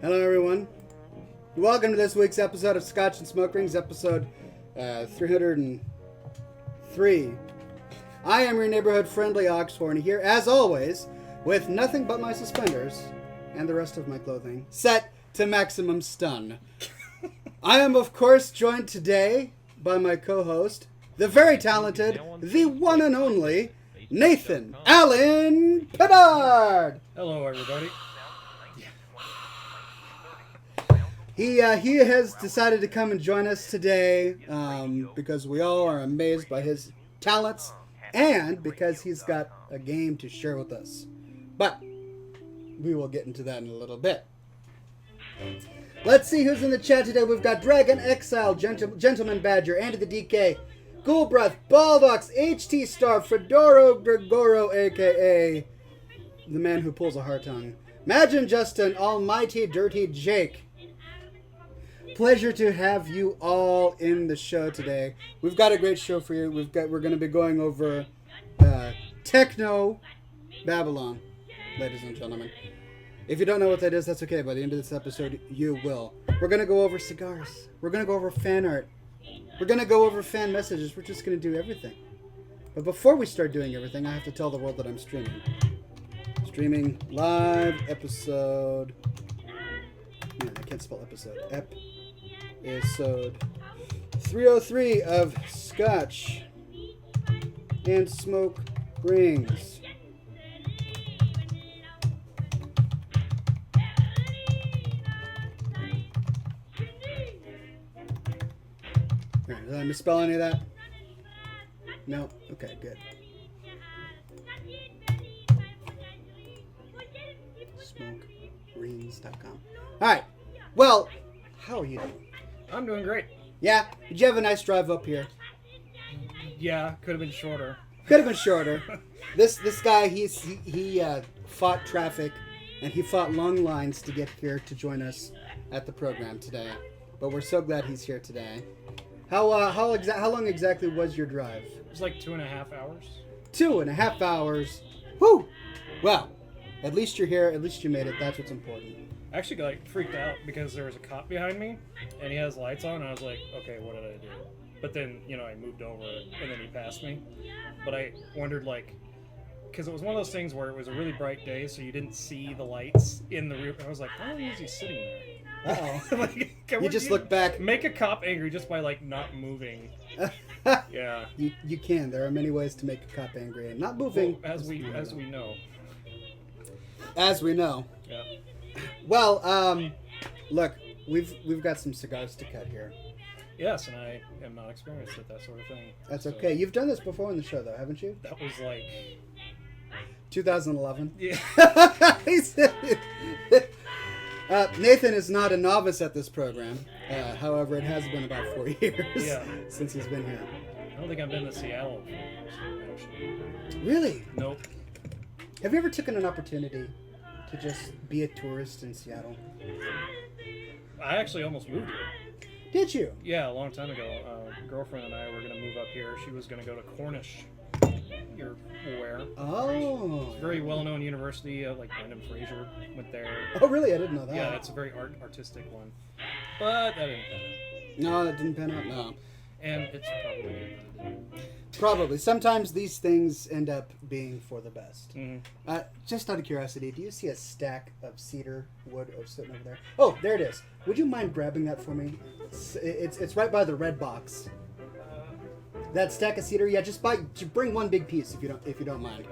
Hello, everyone. Welcome to this week's episode of Scotch and Smoke Rings, episode 303. I am your neighborhood friendly Oxhorn here, as always, with nothing but my suspenders and the rest of my clothing set to maximum stun. I am, of course, joined today by my co-host, the very talented, the one and only, Nathan Allen Pedard. Hello, everybody. He has decided to come and join us today because we all are amazed by his talents and because he's got a game to share with us. But we will get into that in a little bit. Let's see who's in the chat today. We've got Dragon Exile, Gentleman Badger, Andy the DK, Ghoulbreath, Baldox, HT Star, Fedoro Gregoro, a.k.a. the man who pulls a heart tongue, Magin Justin, Almighty Dirty Jake. Pleasure to have you all in the show today. We've got a great show for you. We're going to be going over Techno Babylon, ladies and gentlemen. If you don't know what that is, that's okay. By the end of this episode, you will. We're going to go over cigars. We're going to go over fan art. We're going to go over fan messages. We're just going to do everything. But before we start doing everything, I have to tell the world that I'm streaming. Streaming live episode... Man, I can't spell episode. Episode 303 of Scotch and Smoke Rings. Alright, did I misspell any of that? No? Okay, good. SmokeRings.com. Alright, well, how are you doing? I'm doing great. Yeah? Did you have a nice drive up here? Yeah, could have been shorter. Could have been shorter. This guy, he fought traffic, and he fought long lines to get here to join us at the program today. But we're so glad he's here today. How long exactly was your drive? It was like 2.5 hours. 2.5 hours. Whew! Well, at least you're here. At least you made it. That's what's important. I actually got freaked out because there was a cop behind me, and he has lights on, and I was like, okay, what did I do? But then, I moved over, and then he passed me. But I wondered, because it was one of those things where it was a really bright day, so you didn't see the lights in the rear. I was like, how long is he sitting there? Uh-oh. You just look back. Make a cop angry just by, not moving. Yeah. You can. There are many ways to make a cop angry, and not moving. Well, as we know. As we know. Yeah. Well, look, we've got some cigars to cut here. Yes, and I am not experienced at that sort of thing. That's okay. You've done this before on the show, though, haven't you? That was 2011. Yeah. Nathan is not a novice at this program. However, it has been about 4 years since he's been here. I don't think I've been to Seattle actually. Really? Nope. Have you ever taken an opportunity to just be a tourist in Seattle? I actually almost moved here. Did you? Yeah, a long time ago. A girlfriend and I were going to move up here. She was going to go to Cornish. You're aware. Oh. It's a very well-known university. Brendan Fraser went there. Oh, really? I didn't know that. Yeah, it's a very artistic one. But that didn't pan out. No, that didn't pan out, no. And it's Probably. Sometimes these things end up being for the best. Mm-hmm. Just out of curiosity, do you see a stack of cedar wood sitting over there? Oh, there it is. Would you mind grabbing that for me? It's right by the red box. That stack of cedar, yeah. Just bring one big piece if you don't mind.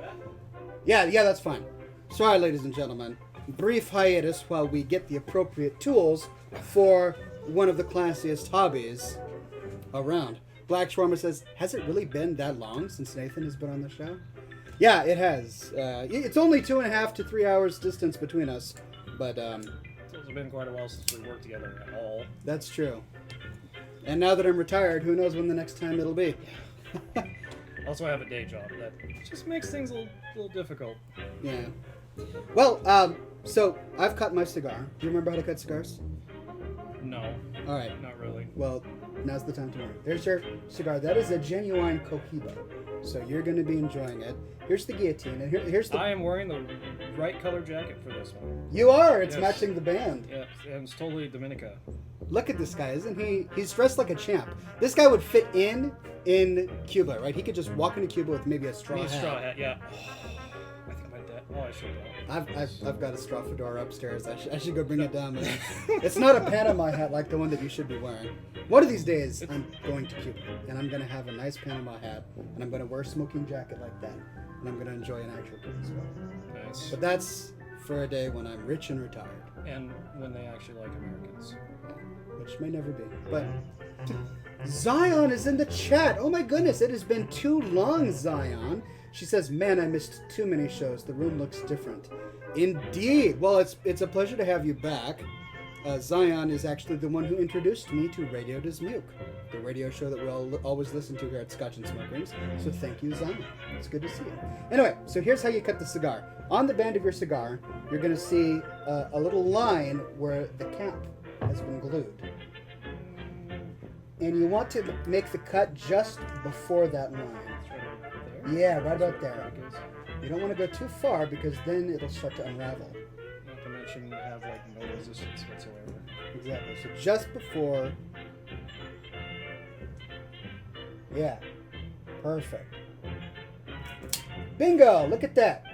Yeah, that's fine. Sorry, ladies and gentlemen. Brief hiatus while we get the appropriate tools for one of the classiest hobbies around. Black Shawarma says, has it really been that long since Nathan has been on the show? Yeah, it has. It's only 2.5 to 3 hours distance between us, but it's been quite a while since we worked together at all. That's true. And now that I'm retired, who knows when the next time it'll be? Also, I have a day job that just makes things a little difficult. Yeah. Well, so I've cut my cigar. Do you remember how to cut cigars? No. All right. Not really. Well, now's the time to learn. There's your cigar. That is a genuine Cohiba. So you're going to be enjoying it. Here's the guillotine, and here's the... I am wearing the right color jacket for this one. You are! It's Yes. matching the band. Yeah, and it's totally Dominica. Look at this guy, isn't he? He's dressed like a champ. This guy would fit in Cuba, right? He could just walk into Cuba with maybe a straw hat. Straw hat, yeah. I think my dad. Oh, I should go. I've got a straw fedora upstairs. I should go bring it down. Man. It's not a Panama hat like the one that you should be wearing. One of these days, I'm going to Cuba, and I'm going to have a nice Panama hat, and I'm going to wear a smoking jacket like that, and I'm going to enjoy an actual trip as well. Nice. But that's for a day when I'm rich and retired. And when they actually like Americans. Which may never be. But Zion is in the chat. Oh my goodness, it has been too long, Zion. She says, man, I missed too many shows. The room looks different. Indeed. Well, it's a pleasure to have you back. Zion is actually the one who introduced me to Radio Des Muke, the radio show that we all always listen to here at Scotch and Smoke Rings. So thank you, Zion. It's good to see you. Anyway, so here's how you cut the cigar. On the band of your cigar, you're going to see a little line where the cap has been glued. And you want to make the cut just before that line. It's right there. Yeah, right about there. It is. You don't want to go too far because then it'll start to unravel. Not to mention have like no resistance whatsoever. Exactly. So just before. Yeah. Perfect. Bingo! Look at that.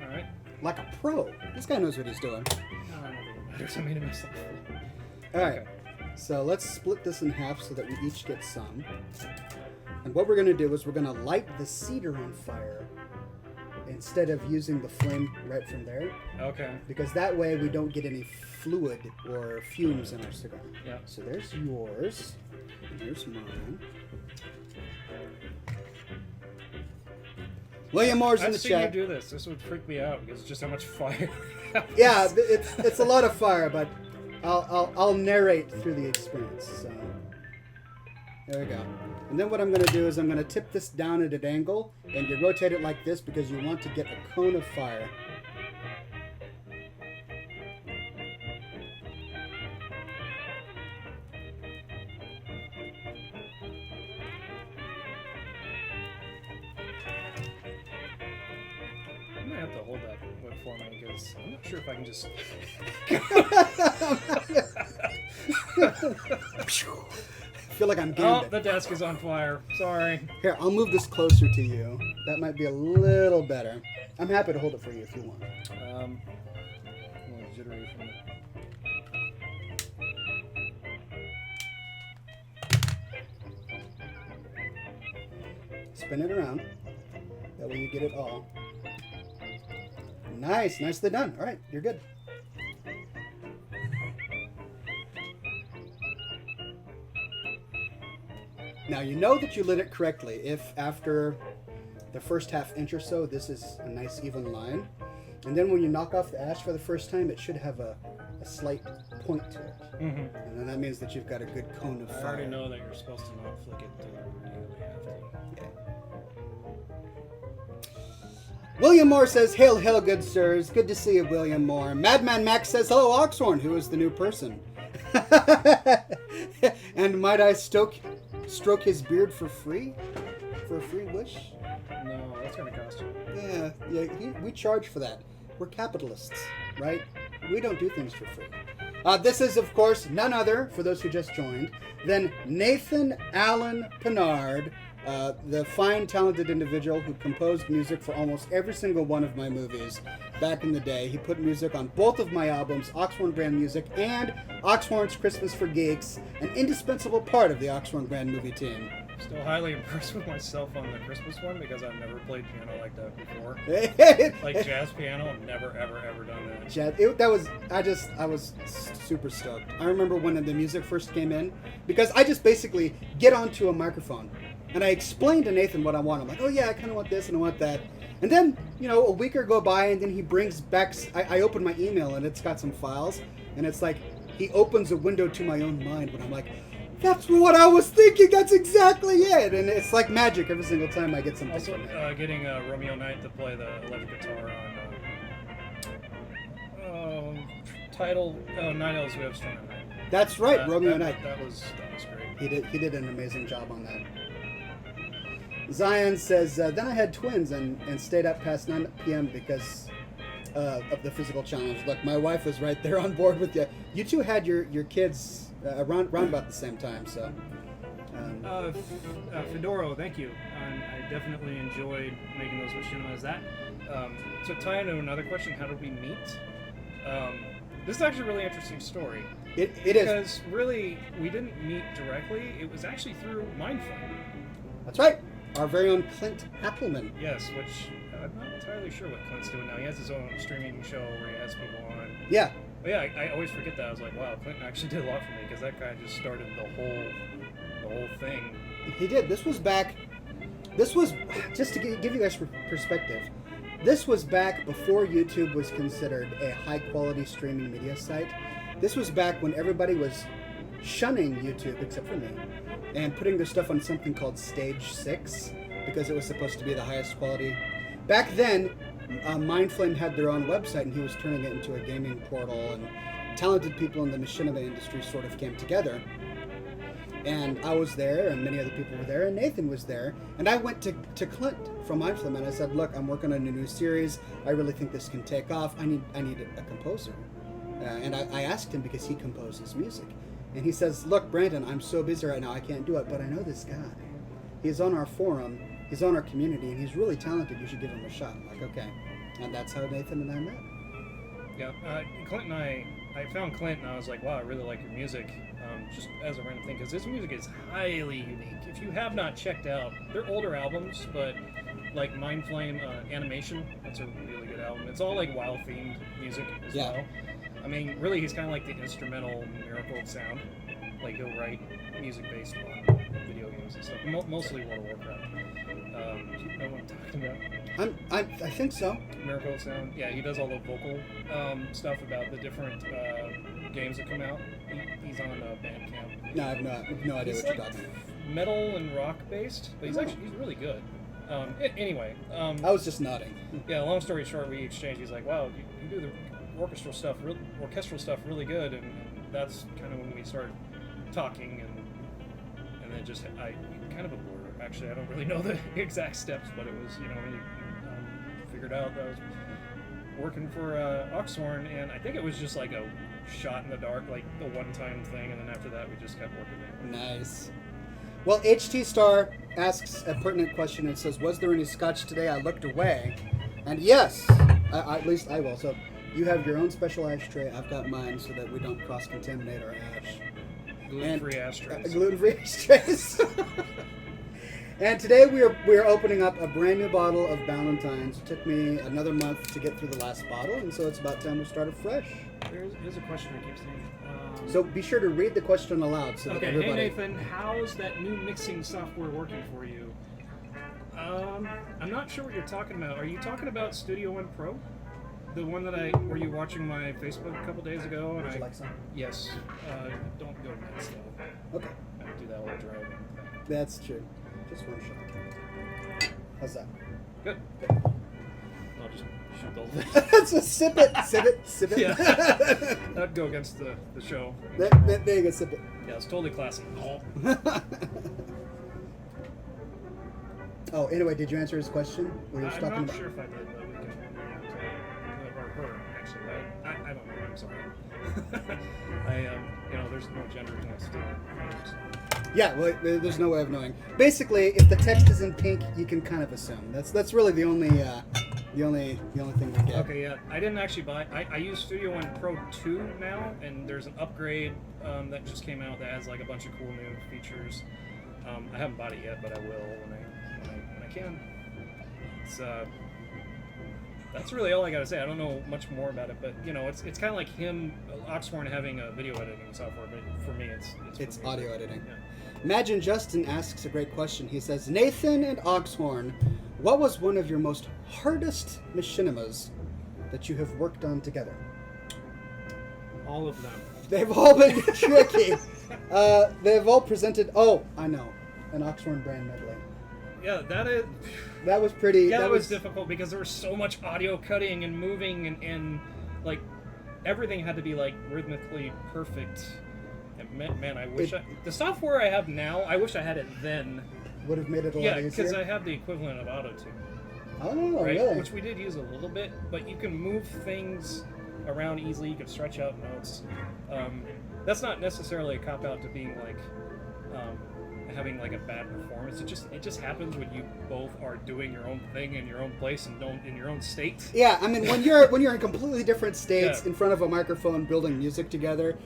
All right. Like a pro. This guy knows what he's doing. I don't think it matters. I made a mistake. All right. Okay. So let's split this in half so that we each get some. And what we're going to do is we're going to light the cedar on fire instead of using the flame right from there. Okay. Because that way we don't get any fluid or fumes in our cigar. Yeah. So there's yours. And here's mine. William Moore's in I've the seen chat. you do this. This would freak me out because just how much fire. Yeah, it's a lot of fire, but I'll narrate through the experience. So there we go. And then what I'm going to do is I'm going to tip this down at an angle, and you rotate it like this because you want to get a cone of fire. I might have to hold that whip for me because I'm not sure if I can just. I feel like I'm Oh, gambling. the desk is on fire. Sorry. Here, I'll move this closer to you. That might be a little better. I'm happy to hold it for you if you want. I'm a little jittery from it. Spin it around. That way you get it all. Nice. Nicely done. All right, you're good. Now, you know that you lit it correctly if after the first half inch or so, this is a nice even line. And then when you knock off the ash for the first time, it should have a slight point to it. Mm-hmm. And then that means that you've got a good cone of I fire. already know that you're supposed to not flick it until you really have to. Yeah. William Moore says, hail, hail, good sirs. Good to see you, William Moore. Madman Max says, hello, Oxhorn. Who is the new person? And might I stroke his beard for free? For a free wish? No, that's gonna cost you. Yeah, we charge for that. We're capitalists, right? We don't do things for free. This is, of course, none other, for those who just joined, than Nathan Allen Pinard, the fine, talented individual who composed music for almost every single one of my movies back in the day. He put music on both of my albums, Oxhorn Brand Music and Oxhorn's Christmas for Geeks, an indispensable part of the Oxhorn Brand movie team. Still highly impressed with myself on the Christmas one because I've never played piano like that before. Like jazz piano, I've never ever done that. Jazz, I was super stoked. I remember when the music first came in, because I just basically get onto a microphone and I explain to Nathan what I want. I'm like, oh yeah, I kind of want this and I want that. And then, a week or go by and then he brings back, I open my email and it's got some files and it's like, he opens a window to my own mind when I'm like, that's what I was thinking. That's exactly it. And it's like magic every single time I get something. Also, getting Romeo Knight to play the electric guitar on title Nine Elves We Have Strong at Night. That's right, Romeo Knight. That was great. He did an amazing job on that. Zion says, then I had twins and stayed up past 9 p.m. because of the physical challenge. Look, my wife was right there on board with you. You two had your kids around about the same time, so. Fedoro, thank you. I definitely enjoyed making those machinimas. So tie into another question, how did we meet? This is actually a really interesting story. It is. Because really, we didn't meet directly. It was actually through Mindflame. That's right. Our very own Clint Appleman. Yes, which I'm not entirely sure what Clint's doing now. He has his own streaming show where he has people on. Yeah. But yeah, I always forget that. I was like, wow, Clinton actually did a lot for me because that guy just started the whole thing. He did. This was just to give you guys perspective. This was back before YouTube was considered a high-quality streaming media site. This was back when everybody was shunning YouTube, except for me, and putting their stuff on something called Stage 6 because it was supposed to be the highest quality. Back then, Mindflame had their own website, and he was turning it into a gaming portal, and talented people in the machinima industry sort of came together. And I was there, and many other people were there, and Nathan was there. And I went to Clint from Mindflame, and I said, look, I'm working on a new series. I really think this can take off. I need a composer. And I asked him because he composes music. And he says, look, Brandon, I'm so busy right now, I can't do it, but I know this guy. He's on our forum, he's on our community, and he's really talented. You should give him a shot. I'm like, okay. And that's how Nathan and I met. Yeah, Clint and I found Clint, and I was like, wow, I really like your music. Just as a random thing, because his music is highly unique. If you have not checked out, they're older albums, but like Mindflame Animation, that's a really good album. It's all like WoW themed music as well. I mean, really, he's kind of like the instrumental Miracle of Sound. Like he'll write music based on video games and stuff, mostly World of Warcraft. Do you know what I'm talking about? I think so. Miracle of Sound. Yeah, he does all the vocal stuff about the different games that come out. He's on Bandcamp. No, I have no idea what you're talking about. Metal and rock based, but he's really good. Anyway, I was just nodding. Yeah. Long story short, we exchanged. He's like, "Wow, you do the orchestral stuff really good," and that's kind of when we started talking, and then just I kind of a blur. Actually, I don't really know the exact steps, but it was figured out that I was working for Oxhorn, and I think it was just like a shot in the dark, like the one-time thing, and then after that we just kept working there. Nice. Well, HT Star asks a pertinent question and says, was there any scotch today? I looked away, and yes, at least I will. So you have your own special ashtray, I've got mine, so that we don't cross-contaminate our ash. Gluten-free ashtrays. Gluten-free ashtrays. And today we are opening up a brand new bottle of Ballantine's. It took me another month to get through the last bottle, and so it's about time we started fresh. Here's a question I keep saying. So be sure to read the question aloud so that everybody... Hey Nathan, how's that new mixing software working for you? I'm not sure what you're talking about. Are you talking about Studio One Pro? The one that were you watching my Facebook a couple days ago? Would you like some? Yes. Don't go nuts though. Okay. I don't do that while driving. That's true. Just one shot. How's that? Good. I'll just shoot the whole thing. So sip it. Yeah. That'd go against the show. There you go, sip it. Yeah, it's totally classy. Oh, anyway, did you answer his question? I'm not sure if I did, but we can. Or her, actually. I don't know. I'm sorry. There's no gender in this. Yeah, well, there's no way of knowing. Basically, if the text is in pink, you can kind of assume. That's really the only thing we get. Okay, yeah. I didn't actually buy. I use Studio One Pro 2 now, and there's an upgrade that just came out that has like a bunch of cool new features. I haven't bought it yet, but I will when I can. It's that's really all I gotta say. I don't know much more about it, but it's kind of like Oxhorn having a video editing software, but for me, it's audio editing. Yeah. Imagine Justin asks a great question. He says, Nathan and Oxhorn, what was one of your most hardest machinimas that you have worked on together? All of them. They've all been tricky. They've all presented. Oh, I know, an Oxhorn brand medley. Yeah, that was pretty. Yeah, that was difficult because there was so much audio cutting and moving and like everything had to be like rhythmically perfect. And man, I wish the software I have now, I wish I had it then would have made it a lot Yeah, easier. because I have the equivalent of auto-tune. Oh, Right? really? Which we did use a little bit, but you can move things around easily. You can stretch out notes. That's not necessarily a cop out to being like having like a bad performance. It just happens when you both are doing your own thing in your own place and don't in your own state. Yeah, I mean, when you're in completely different states Yeah. in front of a microphone building music together,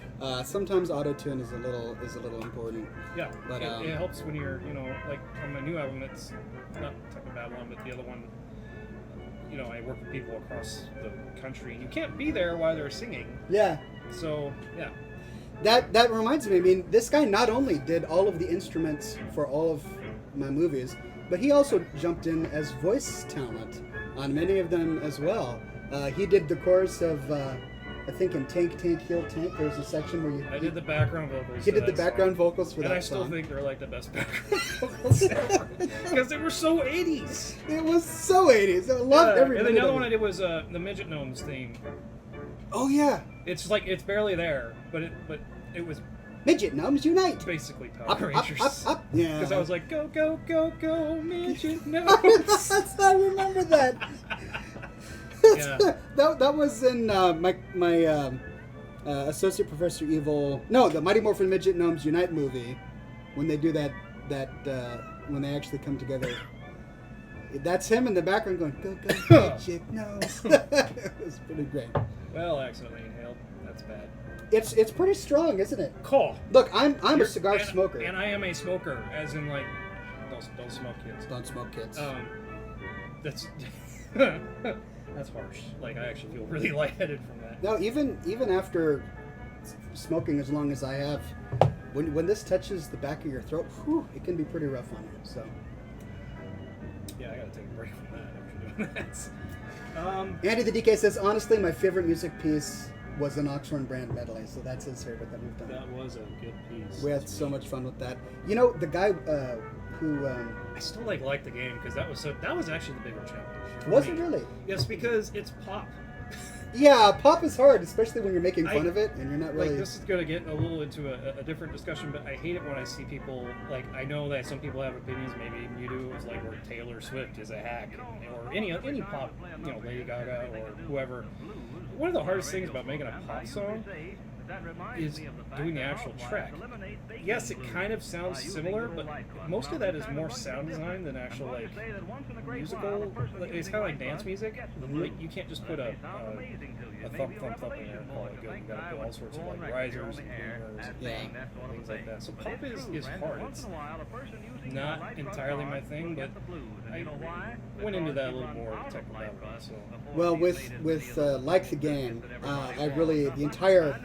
sometimes auto-tune is a little important. Yeah, But, it helps when you're like on my new album. It's not Tech of Babylon, but the other one. I work with people across the country, and you can't be there while they're singing. Yeah. So yeah. That reminds me. I mean, this guy not only did all of the instruments for all of my movies, but he also jumped in as voice talent on many of them as well. He did the chorus of, I think in Tank Tank Heel Tank. There's a section where I did the background vocals. he for did the that background song. vocals for And that I still song. think they're like the best background vocals ever because they were so 80s. It was so 80s. I loved every And then minute the other of one it. I did was the Midget Gnomes theme. Oh yeah, It's like it's barely there, but it was Midget Gnomes Unite. basically Power Up, Rangers. up. Yeah. Because I was like, go, go, go, go, Midget Gnomes. I remember that. Yeah. that was in my Associate Professor Evil. No, the Mighty Morphin Midget Gnomes Unite movie, when they do that when they actually come together. That's him in the background going, go, go, Midget Gnomes. It was pretty great. Well, accidentally inhaled. That's bad. It's pretty strong, isn't it? Call. Look, I'm a cigar smoker. And I am a smoker, as in like, don't smoke, kids. Don't smoke, kids. That's that's harsh. Like I actually feel really lightheaded from that. No, even after smoking as long as I have, when this touches the back of your throat, whew, it can be pretty rough on you. So. Yeah, I gotta take a break from that after doing that. Andy the DK says, honestly, my favorite music piece was an Oxhorn brand medley, so that's his favorite that we've done. That was a good piece. We had so much fun with that. You know, the guy who I still like the game because that was actually the bigger challenge. for was it me. really? Yes, because it's pop. Yeah, pop is hard, especially when you're making fun of it and you're not really. Like this is gonna get a little into a different discussion, but I hate it when I see people like I know that some people have opinions, maybe even you do. It's like where Taylor Swift is a hack, or any pop, Lady Gaga or whoever. One of the hardest things about making a pop song is doing the actual track. Yes, it kind of sounds similar, but most of that is more sound design than actual like musical. It's kind of like dance music. Like you can't just put a thump thump thump in there and call it good. You gotta put all sorts of like risers and boomers and things like that. So pop is hard. It's not entirely my thing, but I went into that a little more technical that way. So. Well, with like the game, the entire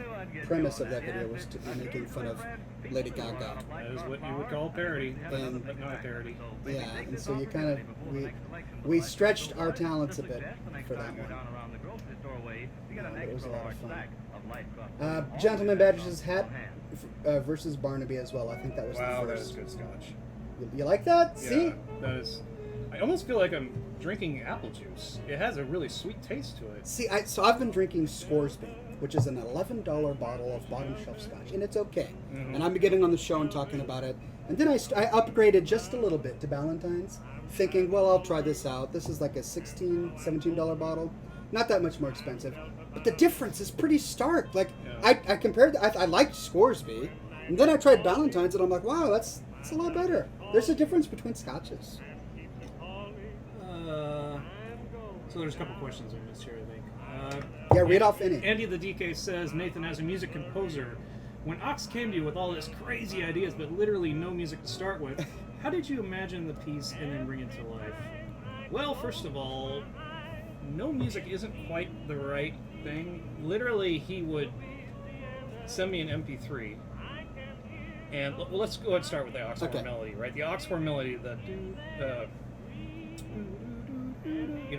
premise of that video was to be making fun of Lady Gaga. That is what you would call parody, And- but not a parody. Yeah, and so you kind of we stretched our talents a bit for that one. It was a lot of fun. Gentleman Badger's hat versus Barnaby as well. I think that was Wow, the that first. is good scotch. You like that? Yeah, See? that is. I almost feel like I'm drinking apple juice. It has a really sweet taste to it. See, so I've been drinking Scoresby, which is an $11 bottle of bottom shelf scotch, and it's okay. Mhm. And I'm getting on the show and talking about it. And then I upgraded just a little bit to Ballantine's, thinking, well, I'll try this out. This is like a $16, $17 bottle. Not that much more expensive. But the difference is pretty stark. Like, Yeah. I compared, I liked Scoresby, and then I tried Ballantine's, and I'm like, wow, that's a lot better. There's a difference between scotches. So there's a couple questions I missed here, I think. Yeah, read off any. Andy the DK says, Nathan, as a music composer, when Ox came to you with all this crazy ideas but literally no music to start with, how did you imagine the piece and then bring it to life? Well, first of all, no music isn't quite the right thing. Literally, he would send me an MP3. And let's go ahead and start with the Oxhorn melody, right? The Oxhorn melody, the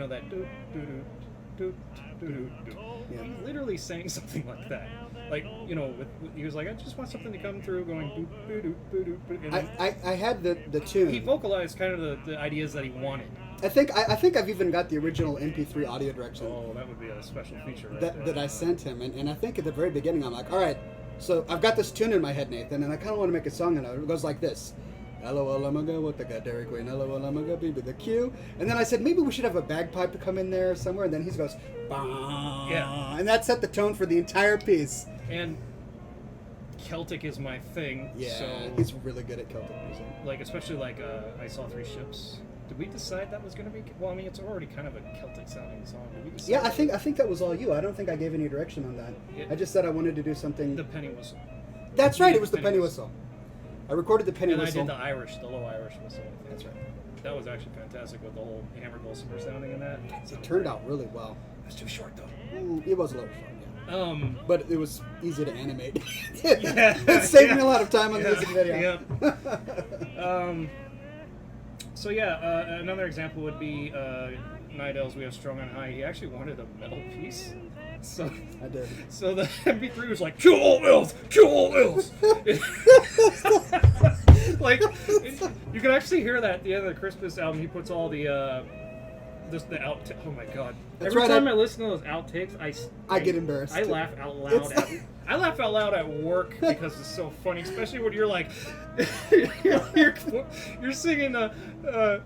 that do do do do do do do. Yeah. He literally sang something like that. Like, he was like, I just want something to come through going do do do do do. And I had the tune. he vocalized kind of the ideas that he wanted. I think I've even got the original MP3 audio direction Oh, that would be a special feature right that there. I sent him, and I think at the very beginning I'm like, all right, so I've got this tune in my head, Nathan, and I kind of want to make a song, and it goes like this. LOL, I'm gonna go with the Dairy Queen. LOL, I'm gonna be with the Q. And then I said, maybe we should have a bagpipe come in there somewhere. And then he goes, bah. Yeah. And that set the tone for the entire piece. And Celtic is my thing. Yeah, so, he's really good at Celtic music. like, especially like I Saw Three Ships. Did we decide that was going to be? Well, I mean, it's already kind of a Celtic sounding song. Did we decide? Yeah, I think that was all you. I don't think I gave any direction on that. Yeah. I just said I wanted to do something. The penny whistle. That's right. It was the penny whistle. I recorded the penny And whistle. I did the low Irish whistle. That's right. That was actually fantastic with the whole hammer dulcimer sounding in that. It turned out really well. It was too short though. It was a little short, yeah. But it was easy to animate. Yeah, It saved me a lot of time on the music video. Yeah. So yeah, another example would be Night Elves We Have Strung on High. He actually wanted a metal piece. So I did. So the MP3 was like, kill all elves! Kill all elves! Like, you can actually hear that at the end of the Christmas album. He puts all the out. Oh my god! That's Every right, time I listen to those outtakes, I get embarrassed. I laugh out loud. I laugh out loud at work because it's so funny, especially when you're like, you're singing the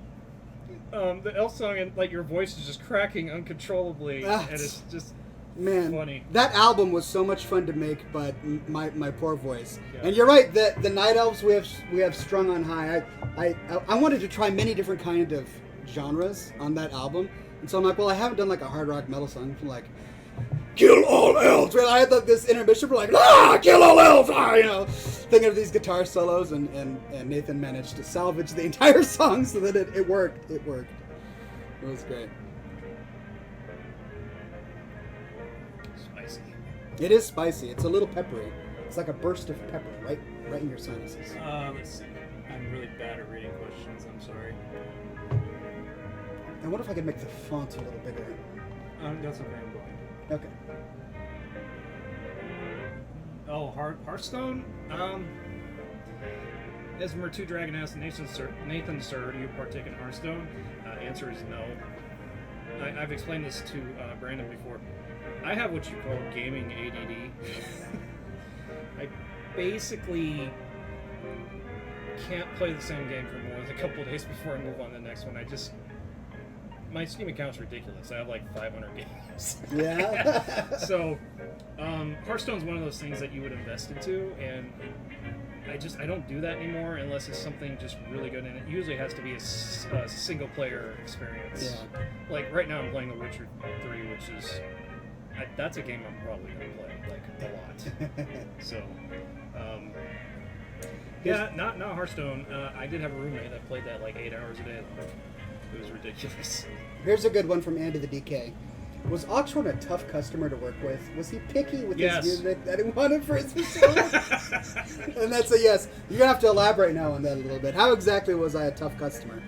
elf song and like your voice is just cracking uncontrollably, and it's just. Man, funny. That album was so much fun to make, but my poor voice. Yeah. And you're right. The Night Elves we have strung on high. I wanted to try many different kind of genres on that album, and so I'm like, well, I haven't done like a hard rock metal song. I'm like, kill all elves. Right? I had this intermission, we're like, kill all elves. Thinking of these guitar solos, and Nathan managed to salvage the entire song so that it worked. It worked. It was great. It is spicy. It's a little peppery. It's like a burst of pepper, right in your sinuses. Let's see. I'm really bad at reading questions. I'm sorry. And what if I could make the font a little bigger? That's okay. I'm blind. Okay. Oh, Hearthstone. Esmer 2 Dragon asks Nathan, sir, do you partake in Hearthstone? Answer is no. I've explained this to Brandon before. I have what you call gaming ADD. I basically can't play the same game for more than a couple of days before I move on to the next one. My Steam account's ridiculous. I have like 500 games. Yeah. So, Hearthstone's one of those things that you would invest into, and I don't do that anymore unless it's something just really good, and it usually has to be a single player experience. Yeah. Like right now I'm playing The Witcher 3, which is that's a game I'm probably gonna play like a lot. So, yeah, not Hearthstone. I did have a roommate that played that like 8 hours a day. It was ridiculous. Here's a good one from Andy the DK. Was Oxhorn a tough customer to work with? Was he picky with his music that he wanted for his facility? And that's a yes. You're gonna have to elaborate now on that a little bit. How exactly was I a tough customer?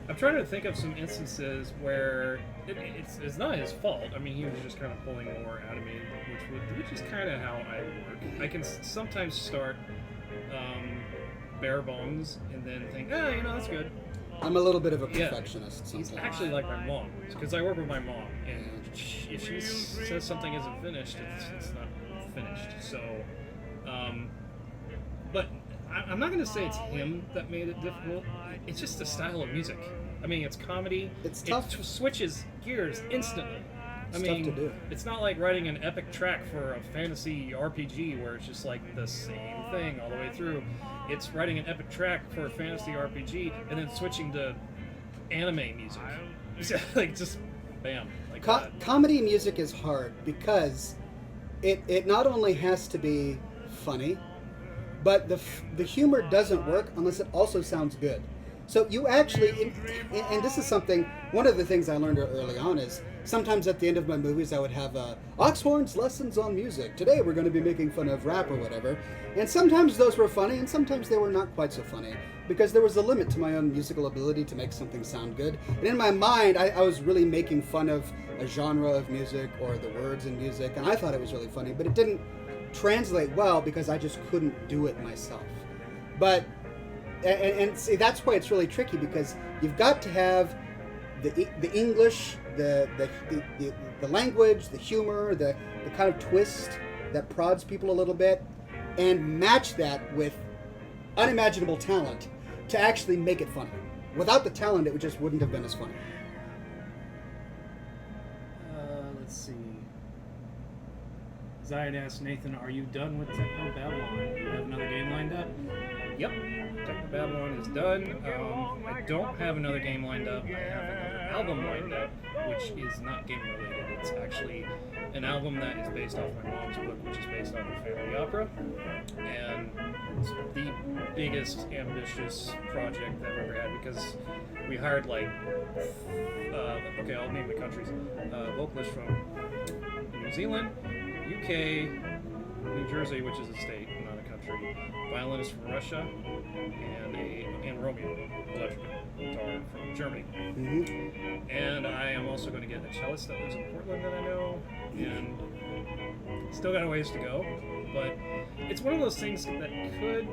I'm trying to think of some instances where it's not his fault. I mean, he was just kind of pulling more out of me, which is kind of how I work. I can sometimes start bare bones and then think, that's good. I'm a little bit of a perfectionist. He's actually like my mom, because I work with my mom, and if she says something isn't finished, it's not finished. So, but I'm not going to say it's him that made it difficult. It's just the style of music. I mean, it's comedy. It's tough. It switches gears instantly. It's tough to do. It's not like writing an epic track for a fantasy RPG where it's just like the same thing all the way through. It's writing an epic track for a fantasy RPG and then switching to anime music. Like just bam. Like comedy music is hard because it not only has to be funny, but the humor doesn't work unless it also sounds good. So you actually, and this is something, one of the things I learned early on is sometimes at the end of my movies I would have Oxhorn's lessons on music. Today we're going to be making fun of rap or whatever. And sometimes those were funny and sometimes they were not quite so funny because there was a limit to my own musical ability to make something sound good. And in my mind I was really making fun of a genre of music or the words in music, and I thought it was really funny, but it didn't translate well because I just couldn't do it myself. But and see, that's why it's really tricky, because you've got to have the English, the language, the humor, the kind of twist that prods people a little bit, and match that with unimaginable talent to actually make it funny. Without the talent, it just wouldn't have been as funny. Let's see. Zion asked Nathan, "Are you done with Techno Babylon? Do you have another game lined up?" Yep, Techno Babylon is done. I don't have another game lined up. I have another album lined up, which is not game related. It's actually an album that is based off my mom's book, which is based on a family opera. And it's the biggest, ambitious project I've ever had because we hired okay, I'll name the countries. Vocalists from New Zealand, UK, New Jersey, which is a state, not a country, violinist from Russia, and Romeo, electric guitar from Germany. Mm-hmm. And I am also going to get a cellist that lives in Portland that I know, and still got a ways to go, but it's one of those things that could,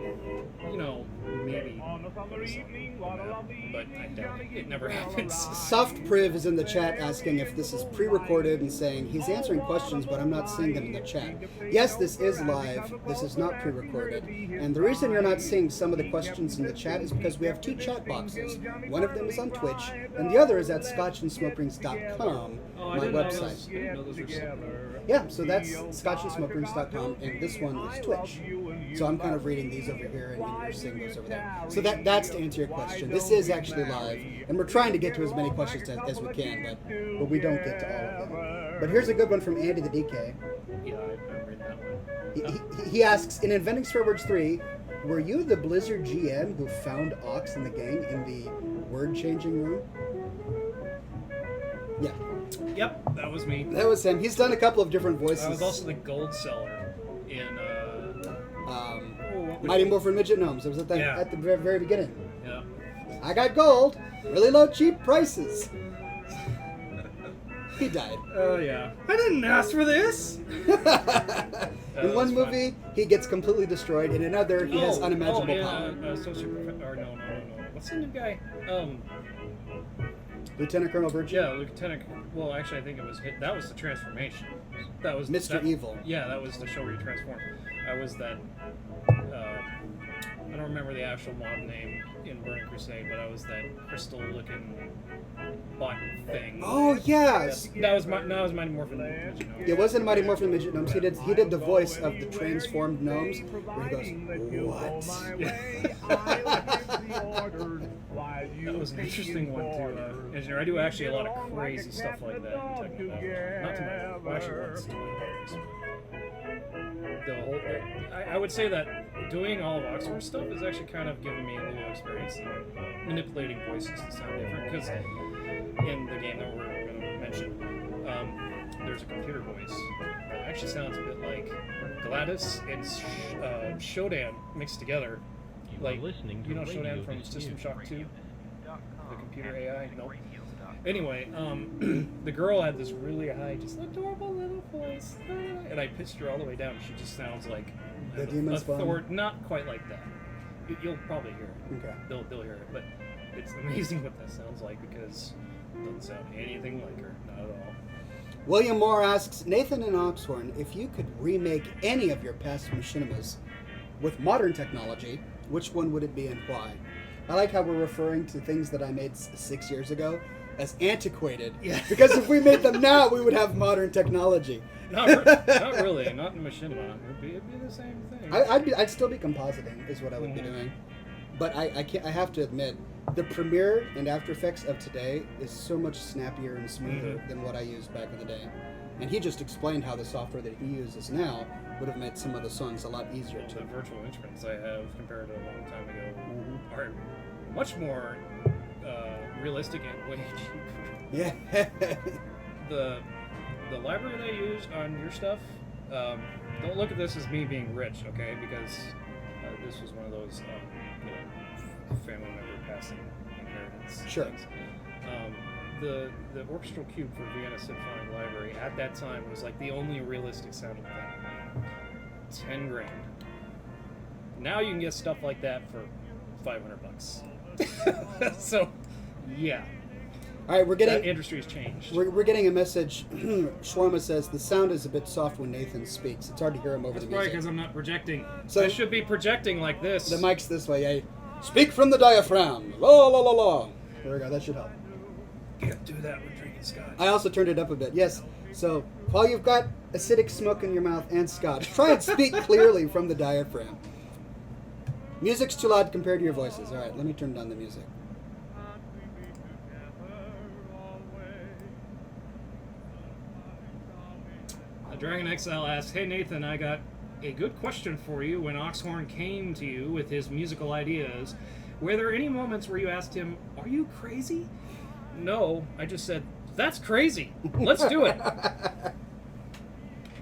maybe put us on the map, but I doubt it. It never happens. Soft Priv is in the chat asking if this is pre-recorded and saying he's answering questions, but I'm not seeing them in the chat. Yes, this is live. This is not pre-recorded. And the reason you're not seeing some of the questions in the chat is because we have two chat boxes. One of them is on Twitch, and the other is at scotchandsmokerings.com, my website. I didn't know those were separate. Yeah, so that's scotchandsmokerings.com, and this one is Twitch. So I'm kind of reading these over here, and you're seeing those over there. So that's to answer your question. This is actually live, and we're trying to get to as many questions as we can, but we don't get to all of them. But here's a good one from Andy the DK. Yeah, I read that one. He asks, in Inventing Swear Words 3, were you the Blizzard GM who found Ox and the gang in the word-changing room? Yeah. Yep, that was me. That was him. He's done a couple of different voices. I was also the gold seller in Mighty Morphin Midget Gnomes. It was at the very beginning. Yeah. I got gold. Really low, cheap prices. He died. Oh, yeah. I didn't ask for this! In one movie, he gets completely destroyed. In another, he has unimaginable power. No. What's the new guy? Lieutenant Colonel Virtue? Yeah, Lieutenant. Well, actually, I think it was that was the transformation. That was Mr. Evil. Yeah, that was the show where you transformed. I was that. I don't remember the actual mob name in Burning Crusade, but I was that crystal-looking bot thing. Oh yes. That was Mighty Morphin Midget Gnomes. It wasn't Mighty Morphin Midget Gnomes. He did the voice of the transformed gnomes, where he goes, "What?" That was an interesting one too. Engineer, I do actually a lot of crazy stuff like that in Techno. Not to my well, actually once to my the whole. I would say that doing all of Oxhorn stuff is actually kind of giving me a little experience in manipulating voices to sound different. Because in the game that we're going to mention, there's a computer voice that actually sounds a bit like Gladys and Shodan mixed together. Like, you know Shodan from System Shock 2? The computer AI? Nope. Anyway, the girl had this really high, just adorable little voice, and I pitched her all the way down. She just sounds like The Demon Spawn? Not quite like that. You'll probably hear it. Okay. They'll hear it, but it's amazing what that sounds like because it doesn't sound anything like her, not at all. William Moore asks, Nathan and Oxhorn, if you could remake any of your past machinimas with modern technology, which one would it be and why? I like how we're referring to things that I made 6 years ago as antiquated. Yeah. Because if we made them now, we would have modern technology. Not really. Not in machinima. It'd be the same thing. I'd still be compositing, is what I would be doing. But I have to admit, the Premiere and After Effects of today is so much snappier and smoother than what I used back in the day. And he just explained how the software that he uses now would have made some of the songs a lot easier The to. virtual instruments I have compared to a long time ago are much more realistic and way cheaper. Yeah. The library they used on your stuff, don't look at this as me being rich, okay? Because this was one of those family member passing inheritance Sure. things. The orchestral cube for Vienna Symphonic Library at that time was like the only realistic sounding thing. 10 grand. Now you can get stuff like that for $500. So, yeah. All right, we're That getting industry's changed. we're getting a message. Shawarma says the sound is a bit soft when Nathan speaks. It's hard to hear him over That's the probably music. because I'm not projecting. So I should be projecting like this. the mic's this way. Yeah. Speak from the diaphragm. La la la la. There we go. That should help. Can't do that when drinking scotch. I also turned it up a bit. Yes. So while you've got acidic smoke in your mouth and scotch, try and speak clearly from the diaphragm. Music's too loud compared to your voices. All right, let me turn down the music. Dragon Exile asks, "Hey Nathan, I got a good question for you. When Oxhorn came to you with his musical ideas, were there any moments where you asked him, 'Are you crazy?' No, I just said, 'That's crazy. Let's do it.'"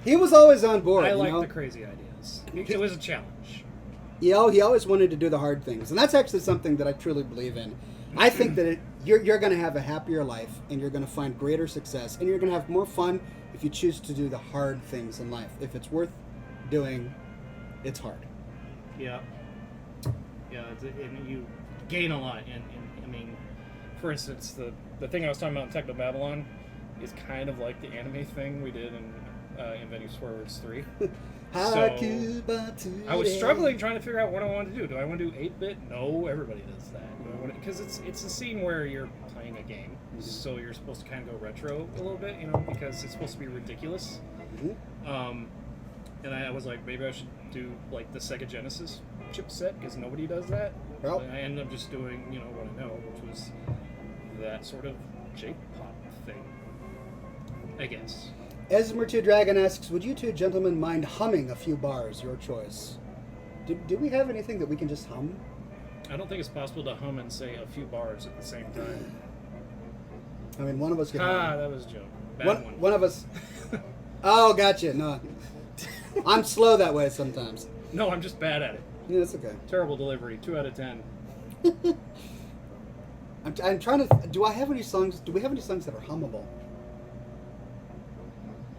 He was always on board. I you like know? the crazy ideas. It was a challenge. He always wanted to do the hard things, and that's actually something that I truly believe in. I think that you're going to have a happier life, and you're going to find greater success, and you're going to have more fun if you choose to do the hard things in life. If it's worth doing, it's hard. Yeah. Yeah, and you gain a lot. And I mean, for instance, the thing I was talking about in Techno Babylon is kind of like the anime thing we did in Inventing Swear Words 3. I was struggling trying to figure out what I wanted to do. Do I want to do 8-bit? No, everybody does that. Because it's a scene where you're playing a game, so you're supposed to kind of go retro a little bit, because it's supposed to be ridiculous. Mm-hmm. And I was like, maybe I should do like the Sega Genesis chipset, because nobody does that. Well. But I ended up just doing what I know, which was that sort of J-pop thing, I guess. Esmer2 Dragon asks, would you two gentlemen mind humming a few bars? Your choice. Do we have anything that we can just hum? I don't think it's possible to hum and say a few bars at the same time. I mean, one of us can hum. That was a joke. Bad One of us... Oh, gotcha. No. I'm slow that way sometimes. No, I'm just bad at it. Yeah, that's okay. Terrible delivery. 2 out of 10. I'm trying to... Do we have any songs that are hummable?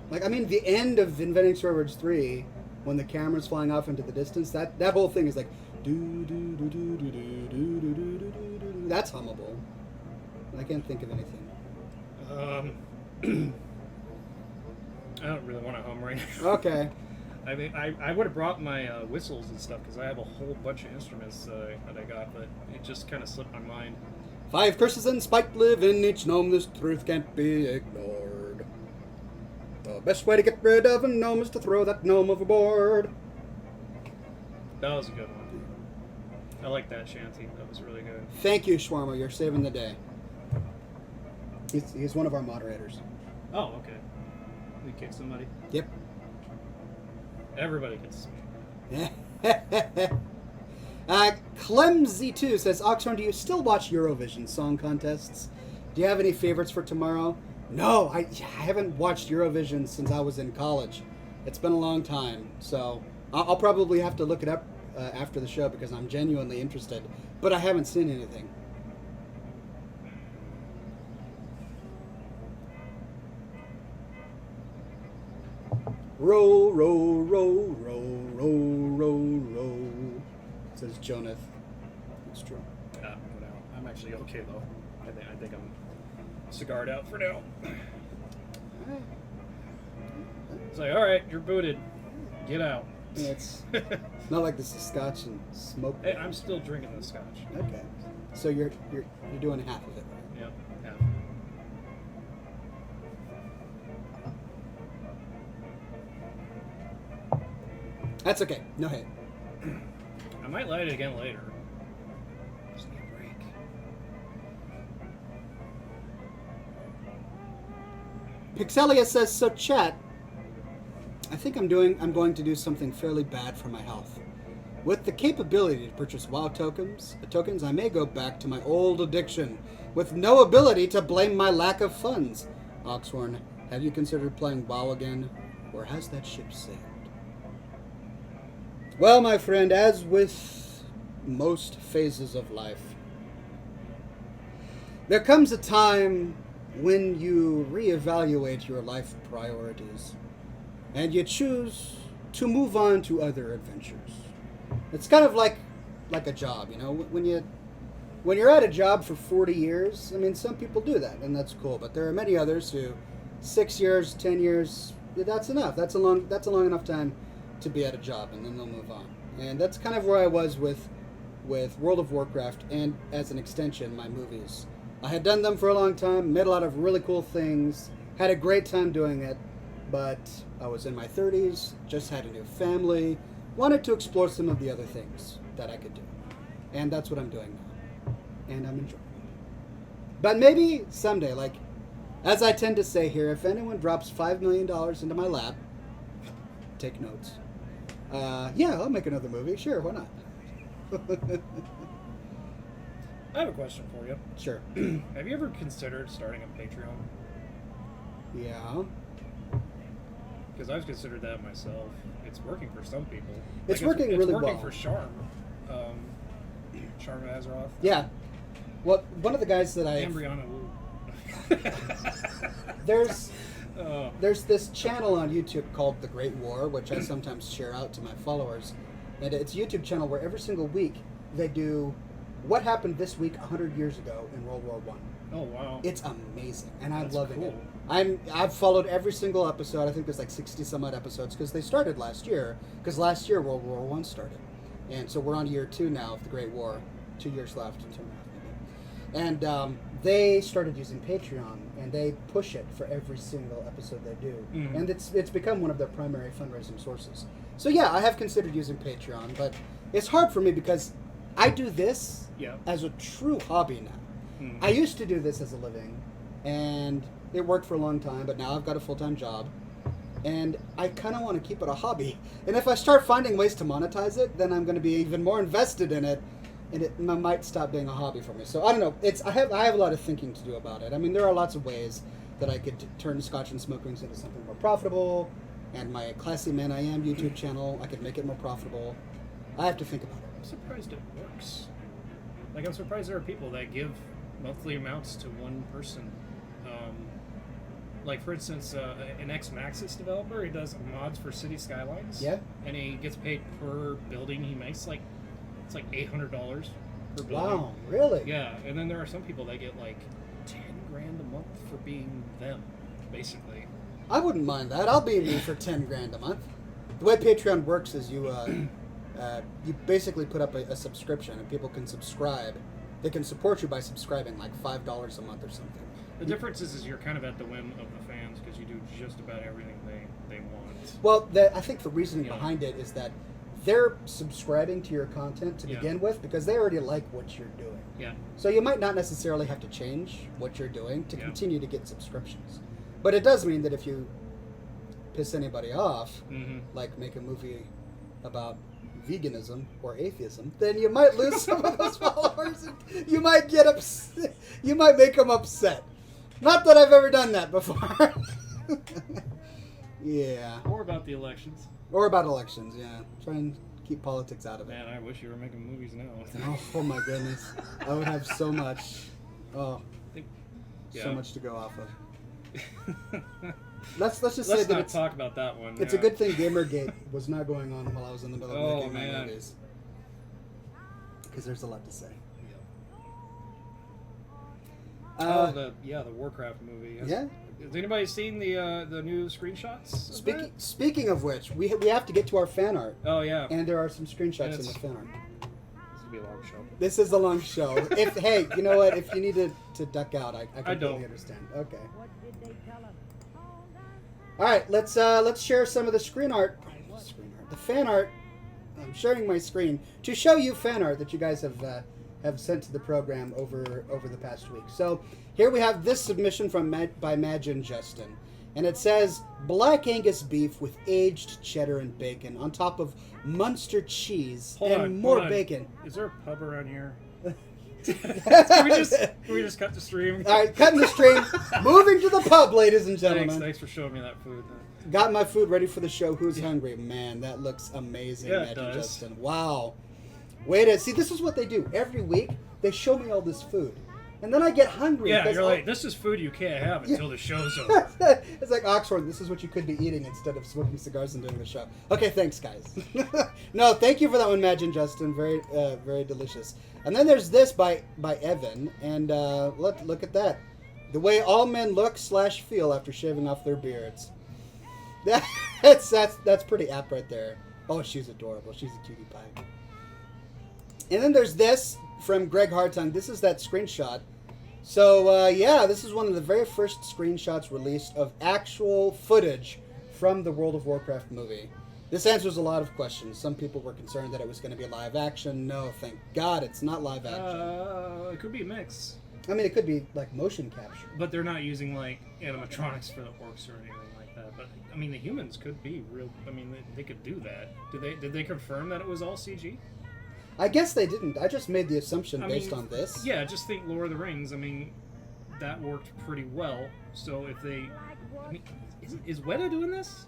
Like, I mean, the end of Inventing Swear Words 3, when the camera's flying off into the distance, that whole thing is like... That's hummable. I can't think of anything. I don't really want to hum right now. Okay. I mean, I would have brought my whistles and stuff, because I have a whole bunch of instruments that I got, but it just kind of slipped my mind. 5 curses and spite live in each gnome. This truth can't be ignored. The best way to get rid of a gnome is to throw that gnome overboard. That was a good one. I like that shanty. That was really good. Thank you, Shawarma. You're saving the day. He's one of our moderators. Oh, okay. We kicked somebody. Yep. Everybody gets me. Clemsy2 says, Oxhorn, do you still watch Eurovision Song Contests? Do you have any favorites for tomorrow? No, I haven't watched Eurovision since I was in college. It's been a long time, so I'll probably have to look it up after the show because I'm genuinely interested, but I haven't seen anything. Row, row, row, row, row, row, row, says Jonath. It's true. No, I'm actually okay though. I think I'm cigared out for now. It's like, all right, you're booted. Get out. Yeah, it's not like this is Scotch and smoke. Hey, I'm still drinking the Scotch. Okay, so you're doing half of it, right? Yep. Yeah. That's okay. No hate. I might light it again later. Just need a break. Pixelia says, so chat, I think I'm going to do something fairly bad for my health. With the capability to purchase WoW tokens, I may go back to my old addiction, with no ability to blame my lack of funds. Oxhorn, have you considered playing WoW again, or has that ship sailed? Well, my friend, as with most phases of life, there comes a time when you reevaluate your life priorities and you choose to move on to other adventures. It's kind of like a job, you know, when you when you're at a job for 40 years, I mean, some people do that, and that's cool. But there are many others who, 6 years, 10 years, that's enough. That's a long enough time to be at a job, and then they'll move on. And that's kind of where I was with World of Warcraft, and as an extension, my movies. I had done them for a long time, made a lot of really cool things, had a great time doing it, but I was in my 30s, just had a new family, wanted to explore some of the other things that I could do. And that's what I'm doing now. And I'm enjoying it. But maybe someday, like, as I tend to say here, if anyone drops $5 million into my lap, take notes. Yeah, I'll make another movie. Sure, why not? I have a question for you. Sure. Have you ever considered starting a Patreon? Yeah. Because I've considered that myself. It's working for some people. It's working really well. It's working for Sharm. Sharm Azeroth. Yeah. Well, one of the guys that I... Ambriana Wu. There's this channel on YouTube called The Great War, which I sometimes share out to my followers. And it's a YouTube channel where every single week they do what happened this week 100 years ago in World War I. Oh, wow. It's amazing, and I'm That's loving cool. it. I've followed every single episode. I think there's like 60 some odd episodes because they started last year. Because last year World War I started, and so we're on year 2 now of the Great War. 2 years left, 2.5 maybe. And they started using Patreon, and they push it for every single episode they do, and it's become one of their primary fundraising sources. So yeah, I have considered using Patreon, but it's hard for me because I do this as a true hobby now. I used to do this as a living, and it worked for a long time, but now I've got a full-time job, and I kind of want to keep it a hobby. And if I start finding ways to monetize it, then I'm going to be even more invested in it, and it might stop being a hobby for me. So I don't know. I have a lot of thinking to do about it. I mean, there are lots of ways that I could turn Scotch and Smokings into something more profitable, and my Classy Man I Am YouTube channel, I could make it more profitable. I have to think about it. I'm surprised it works. Like, I'm surprised there are people that give monthly amounts to one person. Like, for instance, an ex-Maxis developer, he does mods for City Skylines. Yeah. And he gets paid per building he makes. It's like $800 per building. Wow, really? Yeah, and then there are some people that get like 10 grand a month for being them, basically. I wouldn't mind that. I'll be me for 10 grand a month. The way Patreon works is you basically put up a subscription, and people can subscribe. They can support you by subscribing like $5 a month or something. The difference is you're kind of at the whim of the fans because you do just about everything they want. Well, I think the reasoning behind it is that they're subscribing to your content to begin with because they already like what you're doing. Yeah. So you might not necessarily have to change what you're doing to continue to get subscriptions. But it does mean that if you piss anybody off, like make a movie about veganism or atheism, then you might lose some of those followers. And you might get upset. You might make them upset. Not that I've ever done that before. Yeah. Or about the elections. Or about elections, yeah. Try and keep politics out of it. Man, I wish you were making movies now. Oh my goodness. I would have so much. Oh, Yeah. so much to go off of. Let's just say Let's that not it's, talk about that one. it's a good thing Gamergate was not going on while I was in the middle of making my man. movies. Because there's a lot to say. The Warcraft movie. Yeah. Has anybody seen the new screenshots? Speaking of which, we have to get to our fan art. Oh yeah. And there are some screenshots in the fan art. This will be a long show. This is a long show. Hey, you know what? If you need to duck out, I completely understand. Okay. All right, let's share some of the screen art, the fan art. I'm sharing my screen to show you fan art that you guys have sent to the program over the past week. So here we have this submission by Imagine Justin, and it says Black Angus beef with aged cheddar and bacon on top of Munster cheese more bacon. Is there a pub around here? Can we just cut the stream? All right, cutting the stream. Moving to the pub, ladies and gentlemen. Thanks for showing me that food. Got my food ready for the show. Who's hungry? Man, that looks amazing, Yeah, it Imagine does. Justin. Wow. Wait a see. This is what they do every week. They show me all this food, and then I get hungry. Yeah, 'cause you're like, this is food you can't have until the show's over. It's like Oxhorn. This is what you could be eating instead of smoking cigars and doing the show. Okay, thanks, guys. No, thank you for that one, Imagine Justin. Very, very delicious. And then there's this by Evan, and look at that. The way all men look/feel after shaving off their beards. That's pretty apt right there. Oh, she's adorable. She's a cutie pie. And then there's this from Greg Hartung. This is that screenshot. So, yeah, this is one of the very first screenshots released of actual footage from the World of Warcraft movie. This answers a lot of questions. Some people were concerned that it was going to be live action. No, thank God it's not live action. It could be a mix. I mean, it could be, like, motion capture. But they're not using, like, animatronics for the orcs or anything like that. But, I mean, the humans could be real. I mean, they could do that. Did they confirm that it was all CG? I guess they didn't. I just made the assumption based on this. Yeah, just think Lord of the Rings. I mean, that worked pretty well. So if they... I mean, is Weta doing this?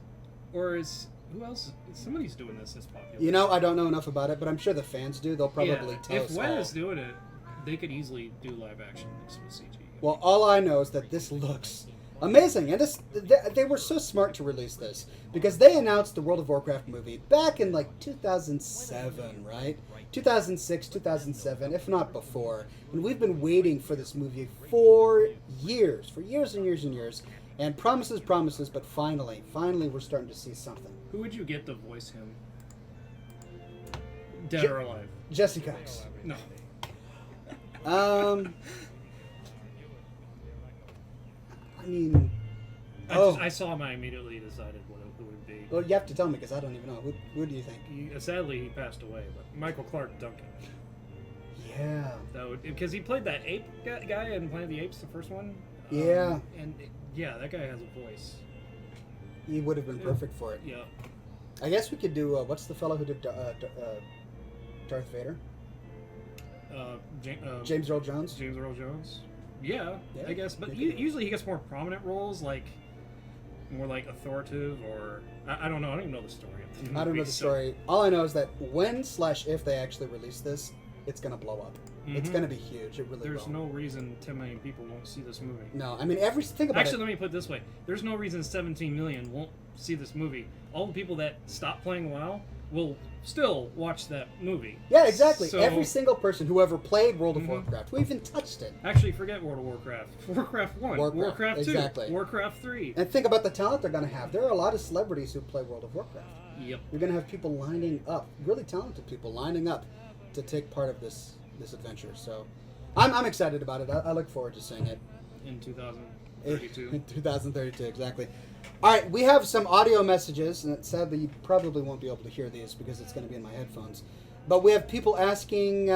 Or is... Who else? Somebody's doing this that's popular. You know, I don't know enough about it, but I'm sure the fans do. They'll probably tell if us Weta's doing it, they could easily do live action mixed with CG. Well, all I know is that this looks amazing, and they were so smart to release this because they announced the World of Warcraft movie back in like 2007, right? 2006, 2007, if not before. And we've been waiting for this movie for years and years and years. And promises, but finally we're starting to see something. Who would you get to voice him? Dead or alive? Jesse Cox. No. I mean, I saw him. I immediately decided who would be. Well, you have to tell me because I don't even know. Who do you think? Sadly, he passed away. But Michael Clark Duncan. Yeah. Because he played that ape guy in Planet of the Apes, the first one. Yeah. Yeah, that guy has a voice. He would have been perfect for it. Yeah. I guess we could do. What's the fellow who did Darth Vader? James Earl Jones. James Earl Jones. Yeah, I guess. But usually he gets more prominent roles, like more like authoritative, or I don't know. I don't even know the story. I don't know the story. All I know is that when/if they actually release this, it's gonna blow up. Mm-hmm. It's gonna be huge. It really. There's will. no reason 10 million people won't see this movie. No, I mean think about it. Actually, let me put it this way: there's no reason 17 million won't see this movie. All the people that stop playing WoW will still watch that movie. Yeah, exactly. So, every single person who ever played World of Warcraft, who even touched it. Actually, forget World of Warcraft. Warcraft 1, Warcraft 2, exactly. Warcraft 3. And think about the talent they're going to have. There are a lot of celebrities who play World of Warcraft. Yep. You're going to have people lining up, really talented people lining up to take part of this adventure. So I'm excited about it. I look forward to seeing it. In 2032. In 2032, exactly. All right, we have some audio messages, and sadly you probably won't be able to hear these because it's going to be in my headphones. But we have people asking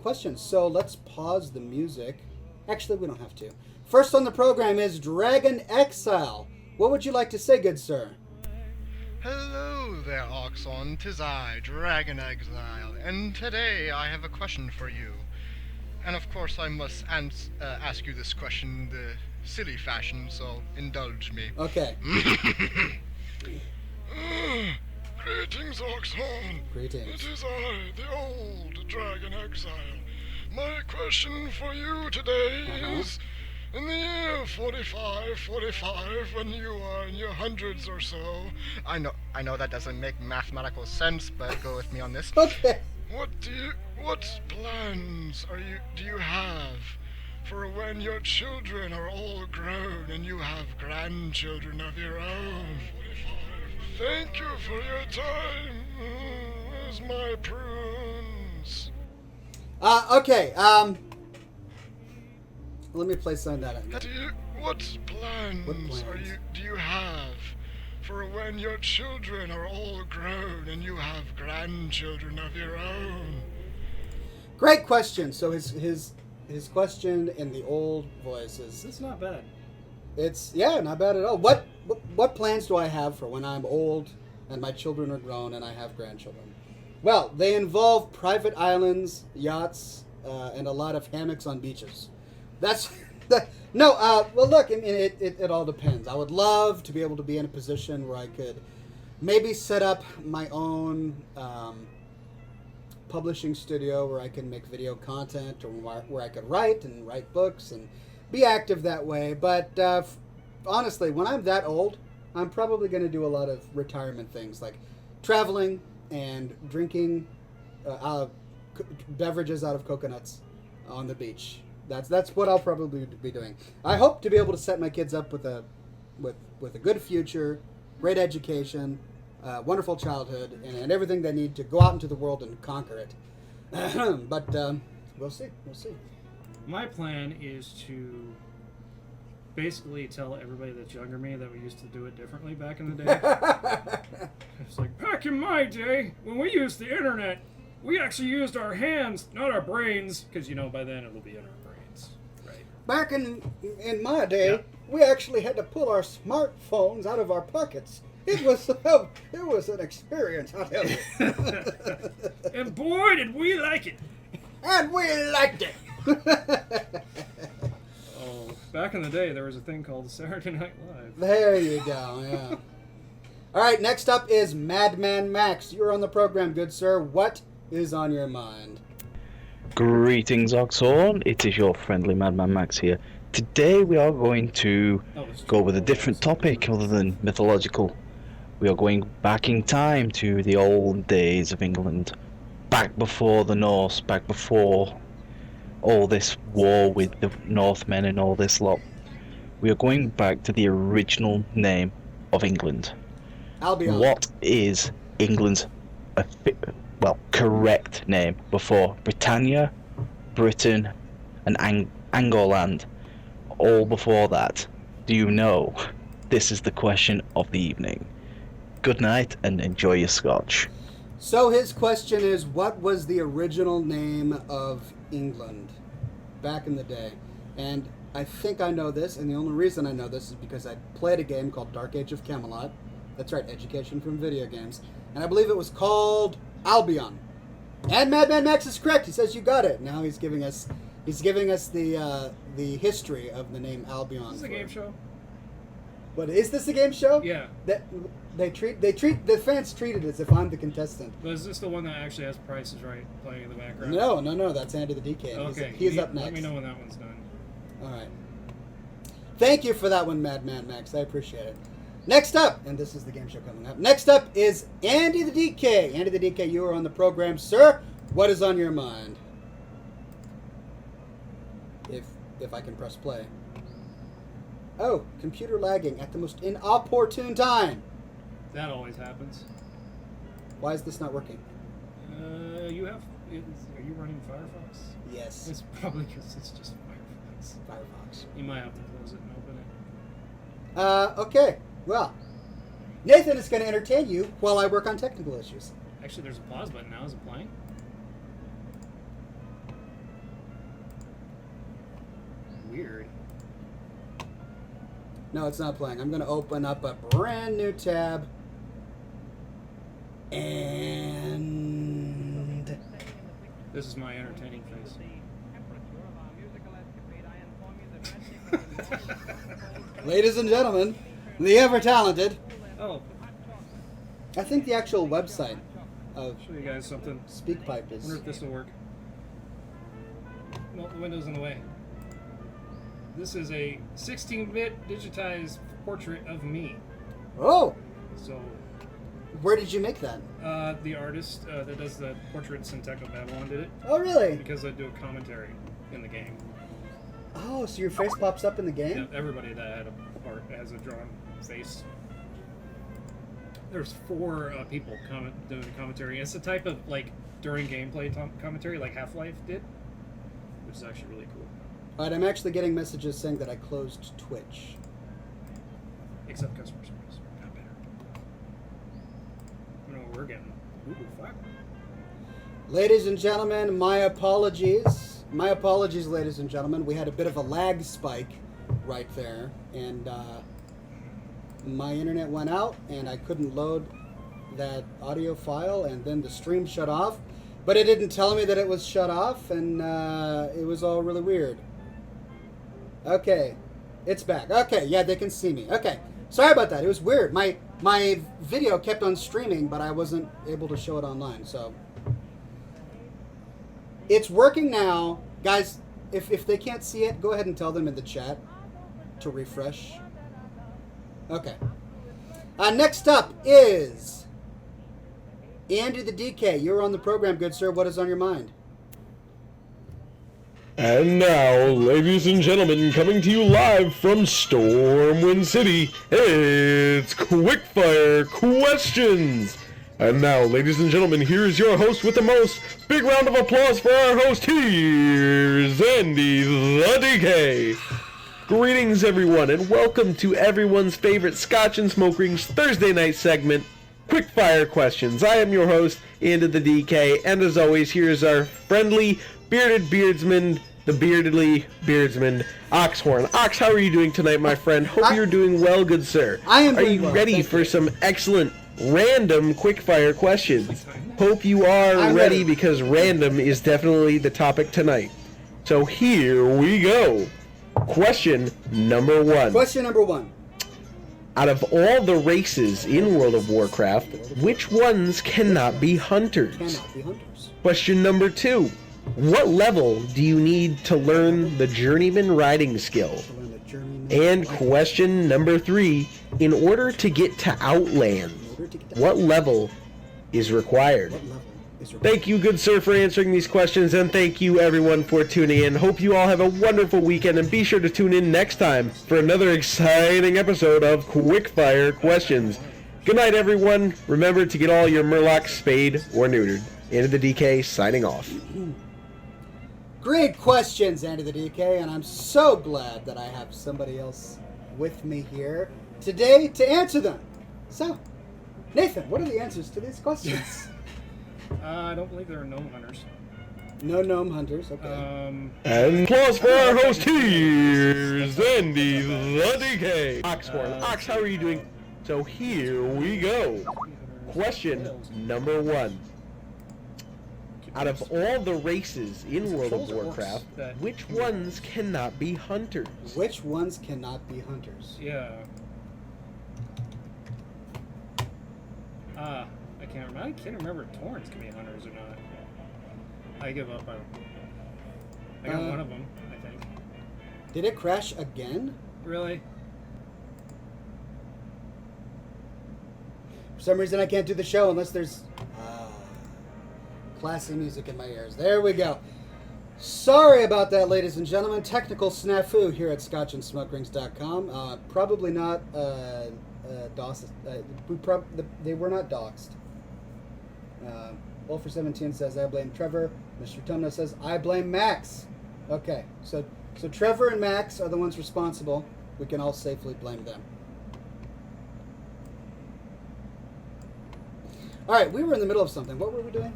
questions, so let's pause the music. Actually, we don't have to. First on the program is Dragon Exile. What would you like to say, good sir? Hello there, Oxhorn. 'Tis I, Dragon Exile, and today I have a question for you. And of course I must ask you this question in the silly fashion, so indulge me. Okay. Greetings, Oxhorn. Greetings. It is I, the old Dragon Exile. My question for you today is, in the year 45, when you are in your hundreds or so, I know that doesn't make mathematical sense, but go with me on this. Okay. What plans do you have for when your children are all grown and you have grandchildren of your own? Thank you for your time. Where's my prunes? Okay, let me play some of that. What plans do you have for when your children are all grown and you have grandchildren of your own? Great question. So his question in the old voice is... It's not bad. It's, not bad at all. What plans do I have for when I'm old and my children are grown and I have grandchildren? Well, they involve private islands, yachts, and a lot of hammocks on beaches. That's... well, look, I mean, it all depends. I would love to be able to be in a position where I could maybe set up my own publishing studio where I can make video content, or where I could write books and be active that way. But honestly, when I'm that old, I'm probably going to do a lot of retirement things like traveling and drinking beverages out of coconuts on the beach. That's what I'll probably be doing. I hope to be able to set my kids up with a good future, great education, wonderful childhood, and everything they need to go out into the world and conquer it. But we'll see. My plan is to basically tell everybody that's younger than me that we used to do it differently back in the day. It's like, back in my day, when we used the internet, we actually used our hands, not our brains, because, by then it'll be in our brains. Right. Back in my day, Yeah. we actually had to pull our smartphones out of our pockets. It was an experience, I'll tell you. And boy, did we like it. And we liked it. Oh, back in the day, there was a thing called Saturday Night Live. There you go, yeah. All right, next up is Madman Max. You're on the program, good sir. What is on your mind? Greetings, Oxhorn. It is your friendly Madman Max here. Today we are going to go with a different topic other than mythological. We are going back in time to the old days of England. Back before the Norse, back before all this war with the Northmen and all this lot. We are going back to the original name of England. Albion. What is England's correct name before Britannia, Britain, and Angoland? All before that. Do you know? This is the question of the evening. Good night and enjoy your scotch. So his question is, what was the original name of England back in the day? And I think I know this, and the only reason I know this is because I played a game called Dark Age of Camelot. That's right, education from video games. And I believe it was called Albion. And Madman Max is correct. He says you got it. Now he's giving us the history of the name Albion. Is this a game show? But is this a game show? Yeah. That the fans treat it as if I'm the contestant. But is this the one that actually has Price is Right playing in the background? No, that's Andy the DK. Okay. He's up next. Let me know when that one's done. All right. Thank you for that one, Madman Max. I appreciate it. Next up, and this is the game show coming up. Next up is Andy the DK. Andy the DK, you are on the program, sir. What is on your mind? If I can press play. Oh, computer lagging at the most inopportune time. That always happens. Why is this not working? Are you running Firefox? Yes. It's probably because it's just Firefox. Firefox. You might have to close it and open it. Okay. Well, Nathan is going to entertain you while I work on technical issues. Actually, there's a pause button now. Is it playing? Weird. No, it's not playing. I'm going to open up a brand new tab. And This is my entertaining face. ladies and gentlemen, the ever-talented, Oh, I think the actual website of show you guys something. SpeakPipe I is... wonder if this will work. No, the window's in the way. This is a 16-bit digitized portrait of me. Oh! So, Where did you make that? the artist that does the portraits in Techno Babylon did it Oh, really? because I do a commentary in the game. Oh, so your face pops up in the game? Yeah, everybody that had a part has a drawn face. There's 4 people doing the commentary. It's a type of during gameplay commentary, like Half-Life did, which is actually really cool. Alright, I'm actually getting messages saying that I closed Twitch. Except customer service, got better. I don't know what we're getting. Ooh, fuck. Ladies and gentlemen, my apologies. My apologies, ladies and gentlemen. We had a bit of a lag spike right there, and my internet went out, and I couldn't load that audio file, and then the stream shut off. But it didn't tell me that it was shut off, and it was all really weird. Okay, it's back. Okay, yeah, they can see me. Okay, sorry about that. It was weird. My video kept on streaming, but I wasn't able to show it online, so... It's working now. Guys, if they can't see it, go ahead and tell them in the chat to refresh. Okay. Next up is Andy the DK. You're on the program, good sir. What is on your mind? And now, ladies and gentlemen, coming to you live from Stormwind City, it's Quickfire Questions! And now, ladies and gentlemen, here's your host with the most. Big round of applause for our host. Here's Andy the DK. Greetings, everyone, and welcome to everyone's favorite Scotch and Smoke Rings Thursday night segment, Quickfire Questions. I am your host, Andy the DK, and as always, here's our friendly, bearded beardsman, the beardedly beardsman, Oxhorn. Ox, how are you doing tonight, my friend? Hope you're doing well, good sir. I am Are doing you well, ready thank for you. some excellent random quickfire questions? Hope you are I'm ready ready. because random is definitely the topic tonight. So here we go. Question number 1. Question number 1. Out of all the races in World of Warcraft, which ones cannot be hunters? Cannot be hunters. Question number 2. What level do you need to learn the journeyman riding skill? To learn the journeyman. And question number 3. In order to get to Outland, In order to get to what level is required? what level is required? Thank you, good sir, for answering these questions, and thank you, everyone, for tuning in. Hope you all have a wonderful weekend, and be sure to tune in next time for another exciting episode of Quickfire Questions. Good night, everyone. Remember to get all your murlocs spayed or neutered. Andy the DK, signing off. Great questions, Andy the DK, and I'm so glad that I have somebody else with me here today to answer them. So, Nathan, what are the answers to these questions? I don't believe there are gnome hunters. No gnome hunters, okay. And applause for our host. Here's Andy the DK. Oxhorn. Ox, how are you doing? So here we go. Question number 1. Out of all the races in World of Trolls or orcs Warcraft, that- which ones cannot be hunters? Which ones cannot be hunters? Yeah. I can't remember. I can't remember if Torrents can be hunters or not. I give up. I got one of them, I think. Did it crash again? Really? For some reason, I can't do the show unless there's classy music in my ears. There we go. Sorry about that, ladies and gentlemen. Technical snafu here at scotchandsmokerings.com. Probably not DOS. They were not doxed. Wolfer17 says, I blame Trevor. Mr. Tumna says, I blame Max. Okay, so Trevor and Max are the ones responsible. We can all safely blame them. All right, we were in the middle of something. What were we doing?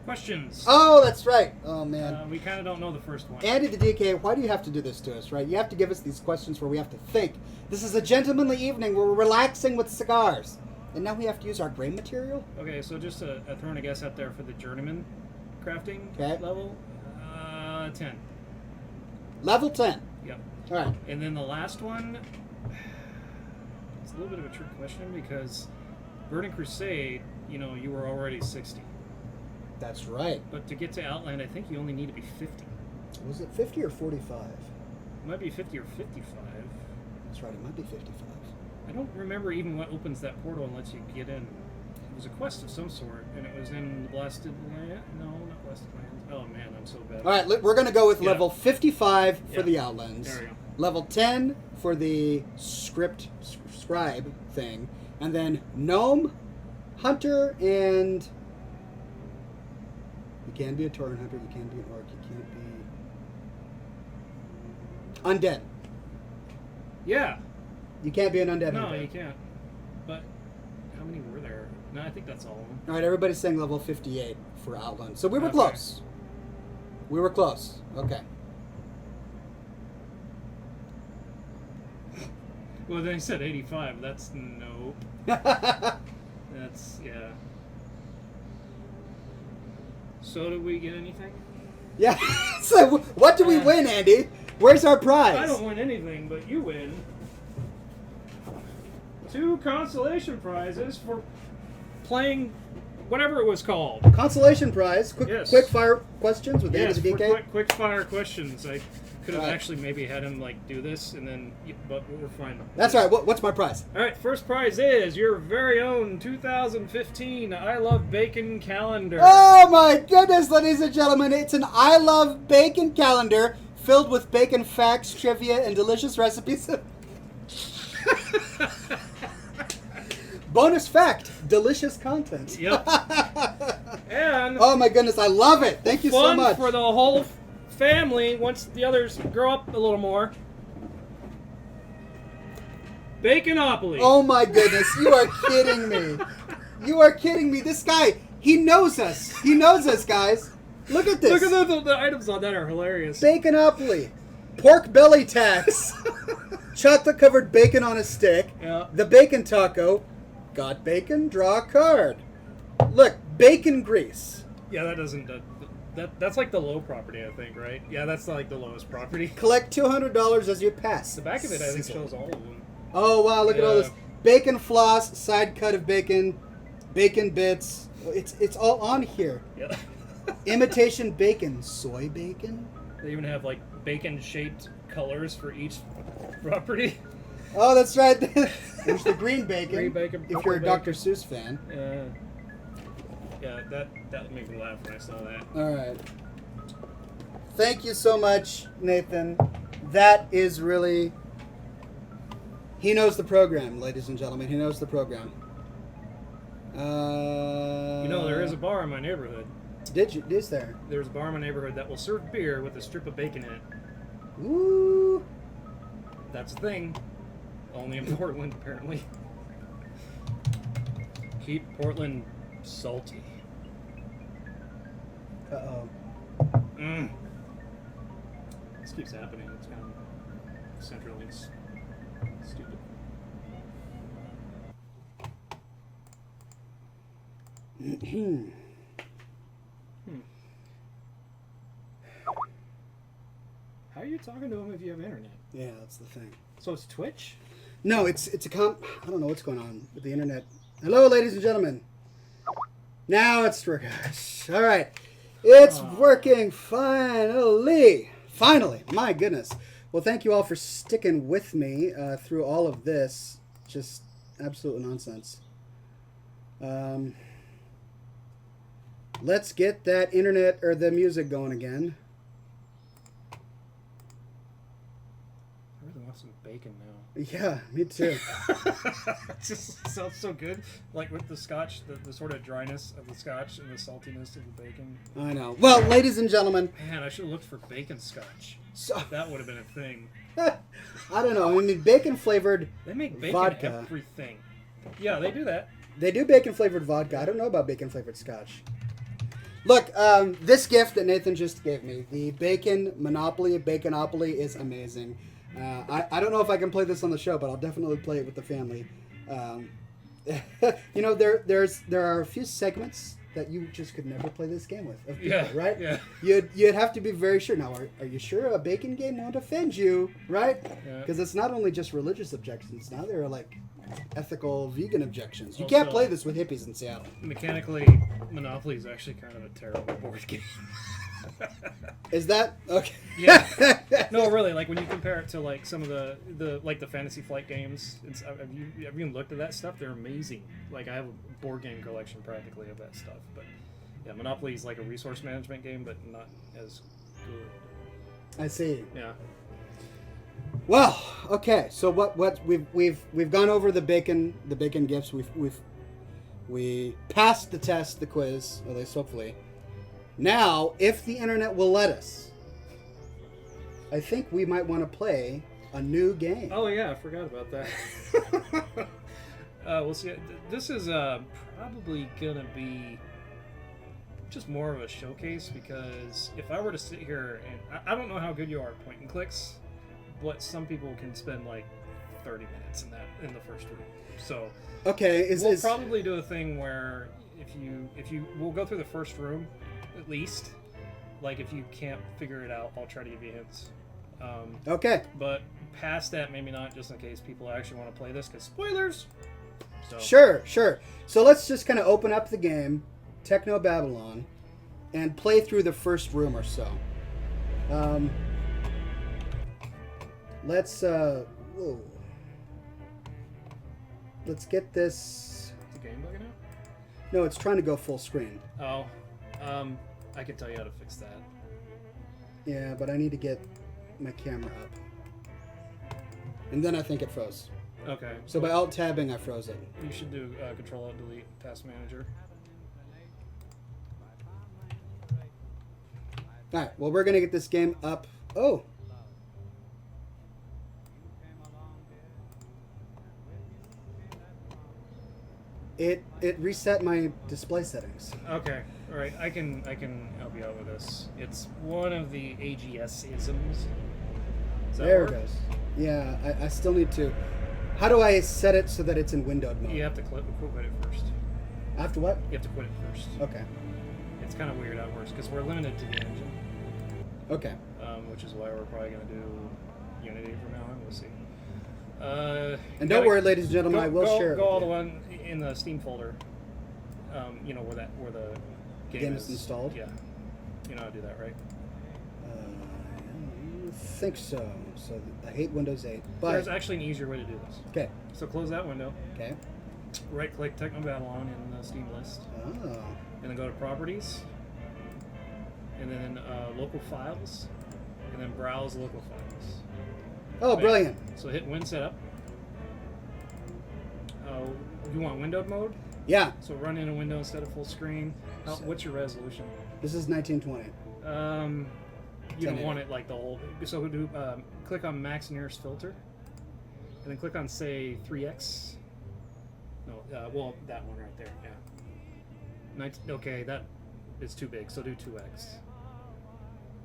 Questions. Oh, that's right. Oh, man. We kind of don't know the first one. Andy the DK, why do you have to do this to us, right? You have to give us these questions where we have to think. This is a gentlemanly evening where we're relaxing with cigars. And now we have to use our grain material? Okay, so just throwing a guess out there for the journeyman crafting Okay. level. 10. Level 10. Yep. All right. And then the last one, it's a little bit of a trick question because Burning Crusade, you were already 60. That's right. But to get to Outland, I think you only need to be 50. Was it 50 or 45? It might be 50 or 55. That's right, it might be 55. I don't remember even what opens that portal and lets you get in. It was a quest of some sort, and it was in the Blasted Land. No, not Blasted Lands. Oh man, I'm so bad. All right, we're going to go with Yeah. level 55 for Yeah. the Outlands. There we go. Level 10 for the scribe thing. And then Gnome, Hunter, and... You can be a Tauren Hunter, you can be an Orc, you can't be... Undead. Yeah. You can't be an undead No, hunter. you can't. But how many were there? No, I think that's all of them. All right, everybody's saying level 58 for Outland. So we were Okay. close. We were close. Okay. Well, they said 85. That's nope. That's yeah. So did we get anything? Yeah. So what do we win, Andy? Where's our prize? I don't win anything, but you win 2 consolation prizes for playing whatever it was called. Consolation prize. Yes. Quick fire questions with Yes, Andy for the DK. quick fire questions. I could have Right. actually maybe had him like do this, and then, but we're fine. That's right. What's my prize? All right, first prize is your very own 2015 I Love Bacon calendar. Oh my goodness, ladies and gentlemen! It's an I Love Bacon calendar filled with bacon facts, trivia, and delicious recipes. Bonus fact: delicious content. Yep. And Oh my goodness, I love it! Thank you so fun much. for the whole family once the others grow up a little more. Baconopoly. Oh my goodness, you are kidding me! You are kidding me! This guy, he knows us. He knows us, guys. Look at this. Look at the items on that are hilarious. Baconopoly, pork belly tax, chocolate covered bacon on a stick, Yeah. the bacon taco, got bacon, draw a card. Look, bacon grease. Yeah, that doesn't. That's like the low property, I think, right? Yeah, that's like the lowest property. Collect $200 as you pass. The back of it, I think, shows all of them. Oh wow, look at all this. Yeah. Bacon floss, side cut of bacon, bacon bits. It's all on here. Yeah. Imitation bacon, soy bacon. They even have like bacon-shaped colors for each property. Oh, that's right. There's the green bacon. Green bacon, if purple you're a bacon. Dr. Seuss fan. Yeah, that made me laugh when I saw that. All right. Thank you so much, Nathan. That is really... He knows the program, ladies and gentlemen. He knows the program. You know, there is a bar in my neighborhood. Is there? There's a bar in my neighborhood that will serve beer with a strip of bacon in it. Ooh. That's a thing. Only in Portland, apparently. Keep Portland salty. Uh-oh. This keeps happening. It's kind of Centralinks. Stupid. How are you talking to him if you have internet? Yeah, that's the thing. So it's Twitch? No, it's a I don't know what's going on with the internet. Hello, ladies and gentlemen. Now it's working. All right. It's working finally. Finally. My goodness. Well, thank you all for sticking with me through all of this. Just absolute nonsense. Let's get that internet or the music going again. I really want some bacon now. Yeah, me too. It just sounds so good. Like with the scotch, the sort of dryness of the scotch and the saltiness of the bacon. I know. Well, ladies and gentlemen. Man, I should have looked for bacon scotch. So, That would have been a thing. I don't know. I mean, bacon flavored They make bacon vodka. everything. Yeah, they do that. They do bacon flavored vodka. I don't know about bacon flavored scotch. Look, this gift that Nathan just gave me, the Bacon Monopoly, Baconopoly, is amazing. I don't know if I can play this on the show, but I'll definitely play it with the family. You know, there are a few segments that you just could never play this game with, of people, Yeah, right? yeah. You'd have to be very sure. Now, are you sure a bacon game won't offend you, right? Yeah. Because it's not only just religious objections. Now there are like ethical vegan objections. You Also- can't play this with hippies in Seattle. Mechanically, Monopoly is actually kind of a terrible board game. Is that okay? Yeah. No, really. Like when you compare it to like some of the like the Fantasy Flight games, have you even looked at that stuff? They're amazing. Like I have a board game collection practically of that stuff. But yeah, Monopoly is like a resource management game, but not as good. I see. Yeah. Well, okay. So what we've gone over the bacon gifts. We passed the test, the quiz, at least hopefully. Now, if the internet will let us, I think we might want to play a new game. Oh yeah, I forgot about that. We'll see. This is probably gonna be just more of a showcase because if I were to sit here and I don't know how good you are at point and clicks, but some people can spend like 30 minutes in the first room. So Okay, we'll probably do a thing where if you we'll go through the first room at least. Like if you can't figure it out, I'll try to give you hints. okay. But past that, maybe not, just in case people actually want to play this, because spoilers. So Sure. So let's just kind of open up the game. Techno Babylon and play through the first room or so. Let's whoa. Let's get this. Is the game bugging out? No, it's trying to go full screen. Oh, I can tell you how to fix that. Yeah, but I need to get my camera up. And then I think it froze. Okay. So by alt-tabbing, I froze it. You should do Control-Alt-Delete Task Manager. Alright, well, we're going to get this game up. Oh! It reset my display settings. Okay. All right. I can help you out with this. It's one of the AGS-isms. There it goes. Yeah, I still need to. How do I set it so that it's in windowed mode? You have to quit it first. I have to what? You have to quit it first. Okay. It's kind of weird how it works because we're limited to the engine. Okay. Which is why we're probably going to do Unity from now on. We'll see. And don't worry, ladies and gentlemen, I will share it. Go with all the you. one in the Steam folder. You know where the game is installed. Yeah. You know how to do that, right? I think so. So I hate Windows 8. But There's actually an easier way to do this. okay. So close that window. Okay. Right-click Techno Babylon in the Steam list, Oh. and then go to Properties, and then Local Files, and then Browse Local Files. Oh, brilliant. So hit Win Setup. You want windowed mode? Yeah. So run in a window instead of full screen. What's your resolution? This is 1920. You don't want it like the whole. So do click on Max Nearest Filter, and then click on say 3x. No, well that one right there. Yeah. Okay, that is too big. So do 2x.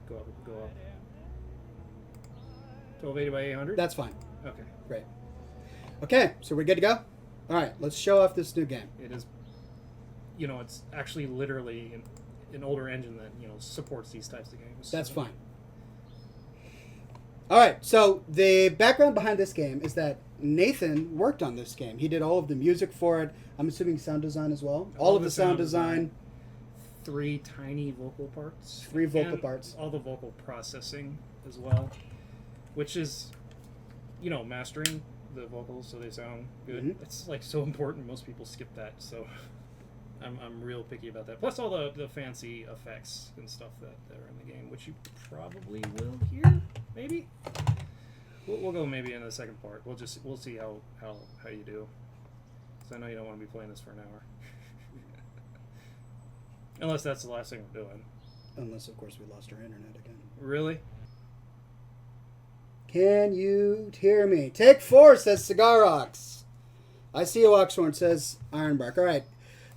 Go up. 1280 by 800. That's fine. Okay. Great. Okay, so we're good to go? All right, let's show off this new game. It is. You know, it's actually literally an older engine that supports these types of games. That's fine. All right, so the background behind this game is that Nathan worked on this game. He did all of the music for it. I'm assuming sound design as well. All of the sound design. 3 tiny vocal parts. 3 vocal and parts. All the vocal processing as well, which is, mastering the vocals so they sound good. Mm-hmm. It's like so important. Most people skip that, so I'm real picky about that. Plus all the fancy effects and stuff that are in the game, which you probably will hear. Maybe we'll go maybe in the second part. We'll see how you do. So I know you don't want to be playing this for an hour, unless that's the last thing we're doing. Unless, of course, we lost our internet again. Really? Can you hear me? Take 4, says Cigar Ox. I see you, Oxhorn, says Ironbark. All right.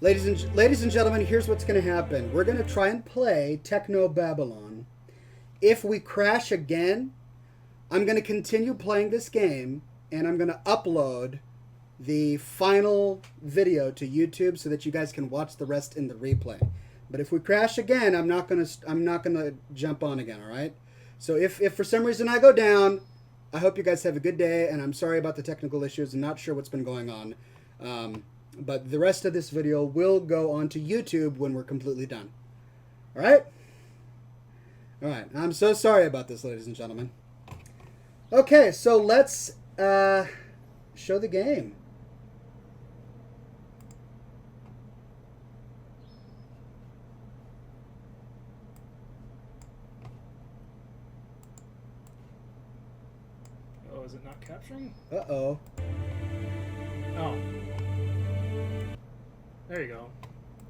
Ladies and gentlemen, here's what's going to happen. We're going to try and play Techno Babylon. If we crash again, I'm going to continue playing this game, and I'm going to upload the final video to YouTube so that you guys can watch the rest in the replay. But if we crash again, I'm not going to jump on again, all right? So if for some reason I go down, I hope you guys have a good day, and I'm sorry about the technical issues. I'm not sure what's been going on. But the rest of this video will go onto YouTube when we're completely done. All right? All right. I'm so sorry about this, ladies and gentlemen. Okay, so let's show the game. Oh, is it not capturing? Uh-oh. Oh. There you go.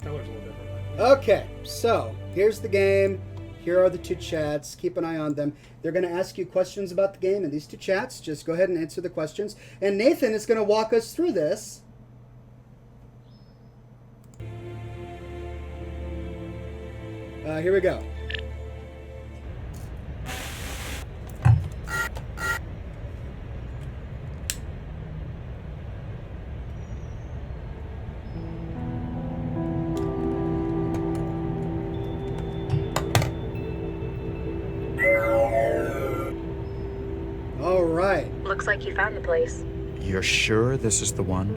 Color's a little different. Okay, so here's the game. Here are the 2 chats. Keep an eye on them. They're going to ask you questions about the game in these 2 chats. Just go ahead and answer the questions. And Nathan is going to walk us through this. Here we go. All right. Looks like you found the place. You're sure this is the one?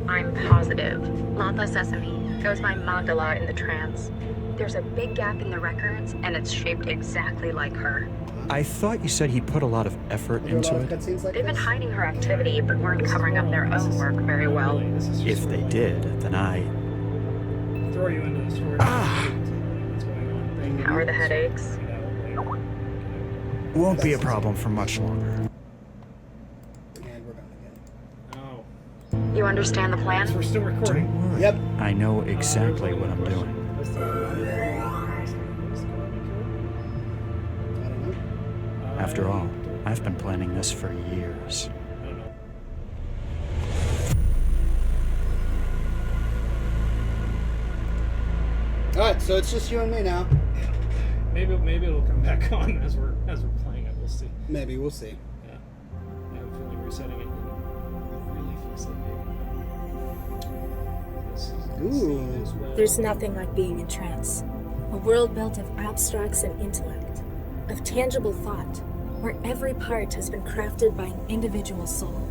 I'm positive. Lapa Sesame goes by Magdala in the trance. There's a big gap in the records, and it's shaped exactly like her. I thought you said he put a lot of effort Are there a lot into of it. cutscenes like They've been this? hiding her activity, but weren't covering up their own work very well. Really, this is just If they really did, then I... throw you into the story. What's going on? Thing. How are the headaches? You know, later. won't be a problem for much longer. And we're gone again. Oh, You understand the plan? we're still recording. Don't worry. Yep. I know exactly what I'm doing. I don't know. After all, I've been planning this for years. I don't know. Alright, so it's just you and me now. Maybe it'll come back on as we're playing it. We'll see. Maybe, we'll see. Yeah. I have a feeling resetting it didn't really fix it. Maybe. This Ooh. is well. There's nothing like being in trance. A world built of abstracts and intellect, of tangible thought, where every part has been crafted by an individual soul.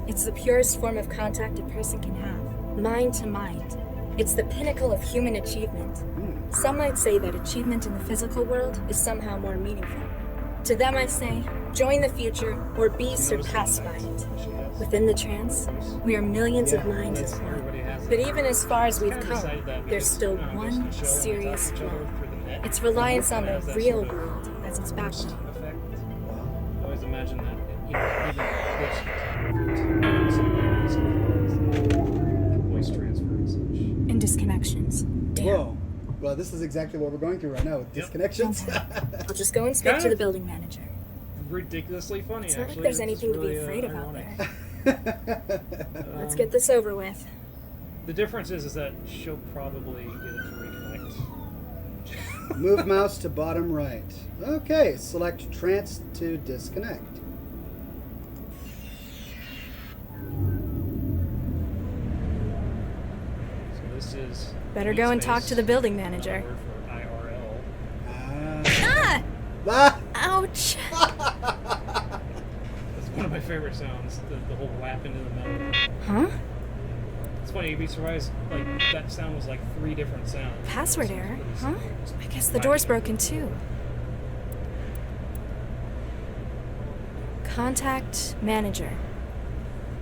It's the purest form of contact a person can have, mind to mind. It's the pinnacle of human achievement. Some might say that achievement in the physical world is somehow more meaningful. To them I say, join the future or be surpassed by it. Within the trance, we are millions of minds at one. Everybody has But it. even as far as we've Kinda come, decided that there's because, still you know, one there's no show and serious talk to each other flaw. through the net. It's reliance on the Has that real sort of world as its burst backbone. effect. I always imagine that, you know, even voice transfer and such. And disconnections. Damn. Whoa. Well, this is exactly what we're going through right now with Yep. disconnections. I'll just go and speak Kind to the of. building manager. Ridiculously funny, It's not actually. like there's It's anything to be really, afraid of out ironic. there. Let's get this over with. The difference is that she'll probably get it to reconnect. Move mouse to bottom right. Okay, select trance to disconnect. So this is. Better go and talk to the building manager. Word for IRL. Ah! Ah! Ouch! That's one of my favorite sounds. The whole whap into the metal. Huh? It's funny, you'd be surprised. Like that sound was like 3 different sounds. Password It's error, really huh? simple. I guess the door's broken too. Contact manager.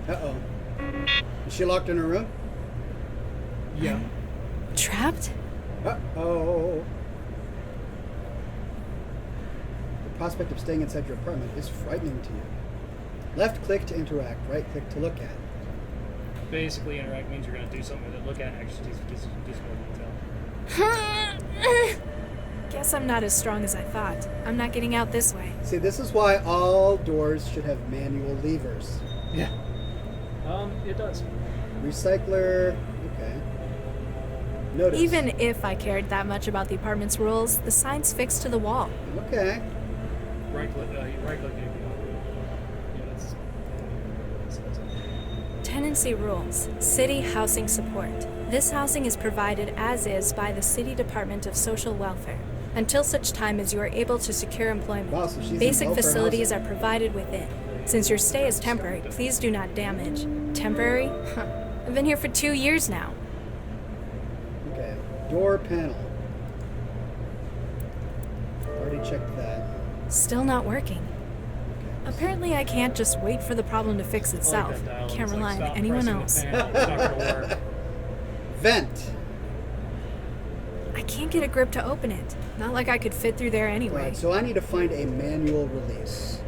Uh-oh. Is she locked in her room? Yeah. Trapped? Uh-oh. The prospect of staying inside your apartment is frightening to you. Left click to interact, right click to look at. Basically, interact means you're gonna do something with it. Look at it, actually do some more detail. Guess I'm not as strong as I thought. I'm not getting out this way. See, this is why all doors should have manual levers. Yeah. It does. Recycler, okay. Notice. Even if I cared that much about the apartment's rules, the sign's fixed to the wall. Okay. Right click. Right click. Yeah, that's. Tenancy rules. City housing support. This housing is provided as is by the City Department of Social Welfare until such time as you are able to secure employment. Wow, so she's in Basic welfare facilities housing. are provided within. Since your stay is temporary, please do not damage. Temporary? Huh. I've been here for 2 years now. Okay. Door panel. Already checked that. Still not working. Apparently I can't just wait for the problem to fix itself. Can't rely on anyone else. It's not gonna work. Vent. I can't get a grip to open it. Not like I could fit through there anyway. Right, so I need to find a manual release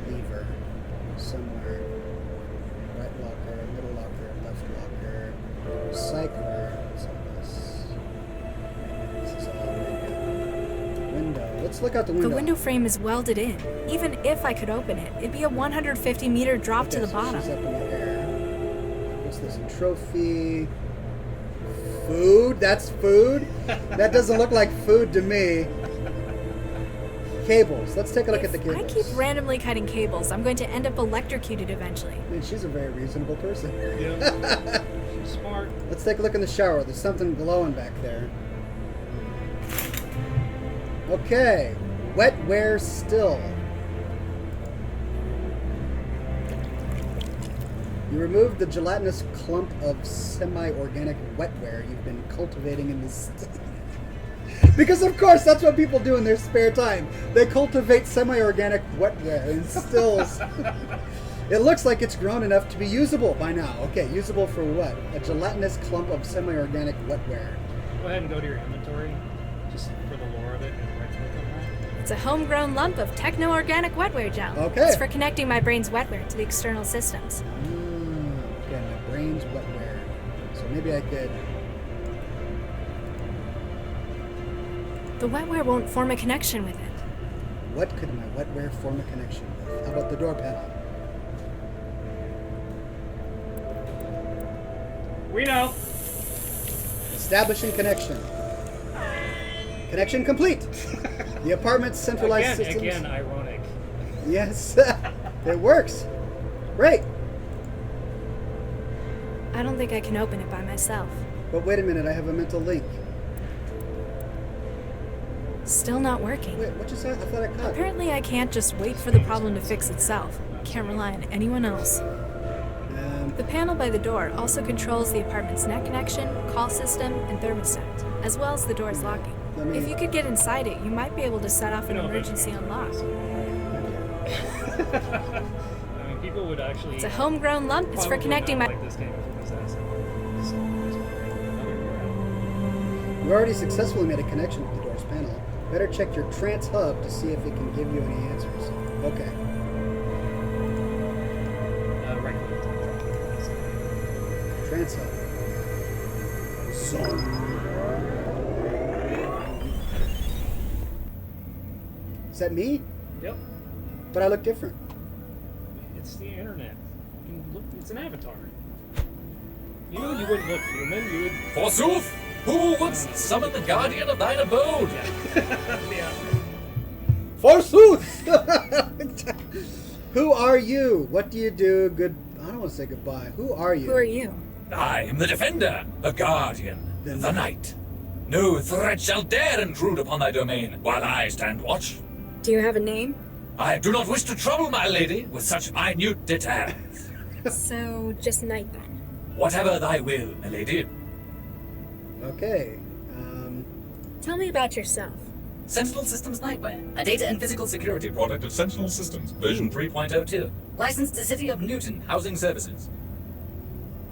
lever somewhere. Right locker, middle locker, left locker, recycler. What's all this? This is all window. Window. Let's look out the window. The window frame is welded in. Even if I could open it, it'd be a 150-meter drop to Okay, the so bottom. she's up in the air. What's this? A trophy. Food? That's food? That doesn't look like food to me. Cables. Let's take a look at the If cables. I keep randomly cutting cables, I'm going to end up electrocuted eventually. I mean, she's a very reasonable person. Yeah. She's smart. Let's take a look in the shower. There's something glowing back there. Okay. Wet wear still. You removed the gelatinous clump of semi-organic wetware you've been cultivating in this... Because, of course, that's what people do in their spare time. They cultivate semi-organic wetware in stills. It looks like it's grown enough to be usable by now. Okay, usable for what? A gelatinous clump of semi-organic wetware. Go ahead and go to your inventory, just for the lore of it, and right-click on that. It's a homegrown lump of techno-organic wetware gel. Okay. It's for connecting my brain's wetware to the external systems. Okay, my brain's wetware. So maybe I could... The wetware won't form a connection with it. What could my wetware form a connection with? How about the door panel? We know. Establishing connection. Connection complete. The apartment's centralized systems. Again, ironic. Yes, it works. Great. I don't think I can open it by myself. But wait a minute, I have a mental link. Still not working. Wait, what just happened? I thought I caught it. Apparently I can't just wait for the problem to fix itself. Can't rely on anyone else. The panel by the door also controls the apartment's net connection, call system, and thermostat, as well as the door's locking. If you could get inside it, you might be able to set off an emergency unlock. I mean, people would actually... It's a homegrown lump. It's for connecting my... like this game if it was that simple. You already successfully made a connection with the door's panel. Better check your trance hub to see if it can give you any answers. Okay. Right click. Trance hub. Zone. Is that me? Yep. But I look different. It's the internet. You can look, it's an avatar. You know you wouldn't look human, you would... Forsooth! Who wouldst summon the guardian of thine abode? Yeah. Forsooth! Who are you? What do you do? Good. I don't want to say goodbye. Who are you? Who are you? I am the defender, the guardian, the knight. No threat shall dare intrude upon thy domain while I stand watch. Do you have a name? I do not wish to trouble my lady with such minute details. So, just Knight then. Whatever thy will, my lady. Okay. Tell me about yourself. Sentinel Systems Nightmare, a data and physical security product of Sentinel Systems, version 3.02. Licensed to City of Newton Housing Services.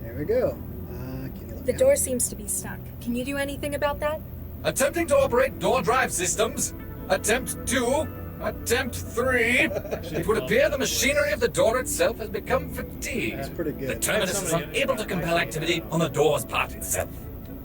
There we go. Can you look The out? door seems to be stuck. Can you do anything about that? Attempting to operate door drive systems. Attempt 2. Attempt 3. It would appear the machinery of the door itself has become fatigued. That's pretty The good. terminus is unable to compel activity on the door's part itself.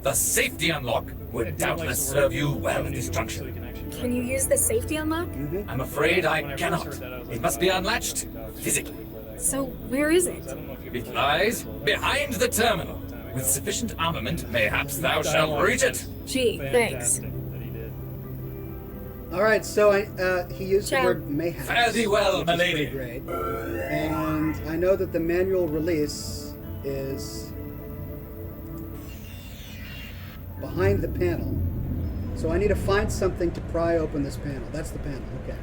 The safety unlock would doubtless serve you well at this juncture. Can you use the safety unlock? I'm afraid I cannot. It must be unlatched physically. So, where is it? It lies behind the terminal. With sufficient armament, mayhaps thou shalt reach it. Gee, thanks. All right, so he used Ciao. the word mayhaps. Fare thee well, which my is pretty lady. Great. And I know that the manual release is behind the panel. So I need to find something to pry open this panel. That's the panel, okay.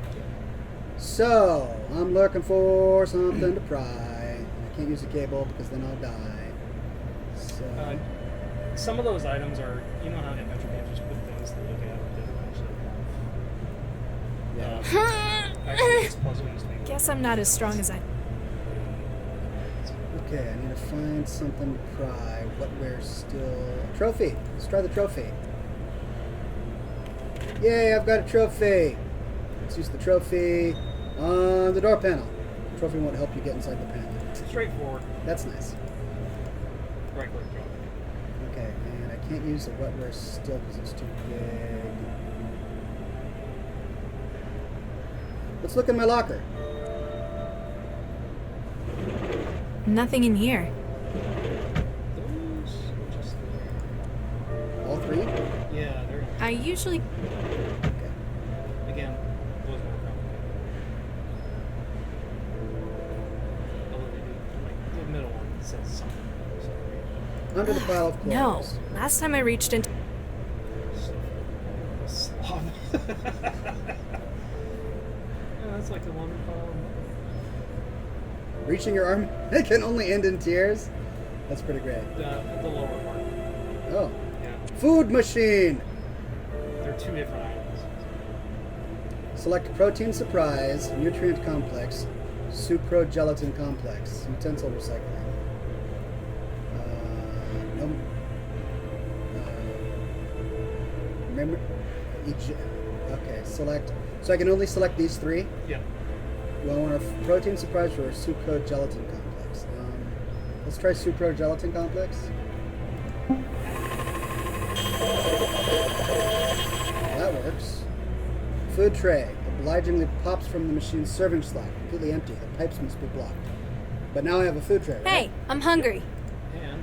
So, I'm looking for something to pry. I can't use the cable because then I'll die. So, Some of those items are, you know how adventure games just put things to look at that actually have. Actually, this puzzle used to be... Guess I'm not as strong as I... okay, I need to find something to pry. Wetware's still... Trophy! Let's try the trophy. Yay, I've got a trophy! Let's use the trophy on the door panel. The trophy won't help you get inside the panel. Straightforward. That's nice. Right click drop. Okay, and I can't use the wetware still because it's too big. Let's look in my locker. Nothing in here. Those are just... All three? Yeah, they're... I usually... Okay. Again, those more complicated. Although they do, like, the middle one says something. Under the pile of clothes. No. Last time I reached into... Slob. Yeah, that's like the lumber pile. Reaching your arm, it can only end in tears. That's pretty great. The lower part. Oh. Yeah. Food machine. There are two different items. Select protein surprise, nutrient complex, sucrogelatin complex, utensil recycling. No. Remember. Okay, select. So I can only select these three? Yeah. Well, I want a protein surprise for a sucrogelatin complex. Let's try sucrogelatin complex. That works. Food tray obligingly pops from the machine's serving slot, completely empty. The pipes must be blocked. But now I have a food tray, right? Hey, I'm hungry. And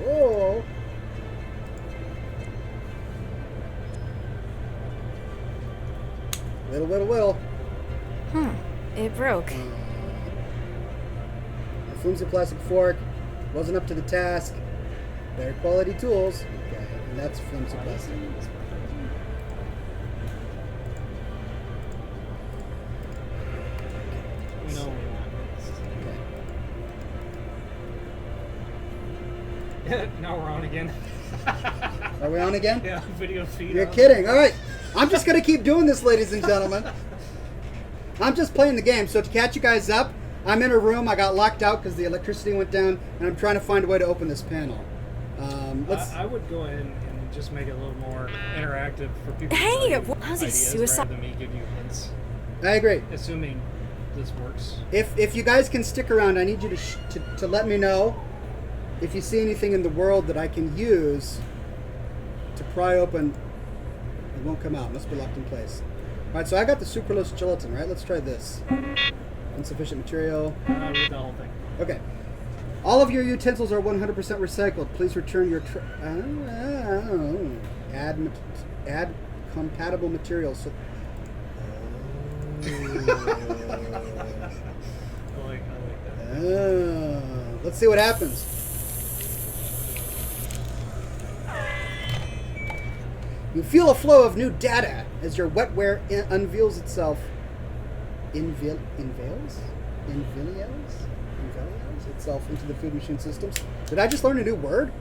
Oh. Will. It broke. A flimsy plastic fork wasn't up to the task. Better quality tools. Okay, and that's flimsy plastic. we know Okay. now we're on again. Are we on again? Yeah, video feed. You're on. kidding. All right. I'm just going to keep doing this, ladies and gentlemen. I'm just playing the game. So to catch you guys up, I'm in a room. I got locked out because the electricity went down, and I'm trying to find a way to open this panel. I would go ahead and just make it a little more interactive for people. Hey, to how's he ideas suicide? rather than me give you hints. I agree. Assuming this works. If you guys can stick around, I need you to let me know if you see anything in the world that I can use to pry open. It won't come out. It must be locked in place. All right, so I got the sucralose gelatin, right? Let's try this. Insufficient material. Read the whole thing. Okay. All of your utensils are 100% recycled. Please return your add compatible materials. So I like that. let's see what happens. You feel a flow of new data as your wetware unveils itself. Unveils itself into the food machine systems. Did I just learn a new word?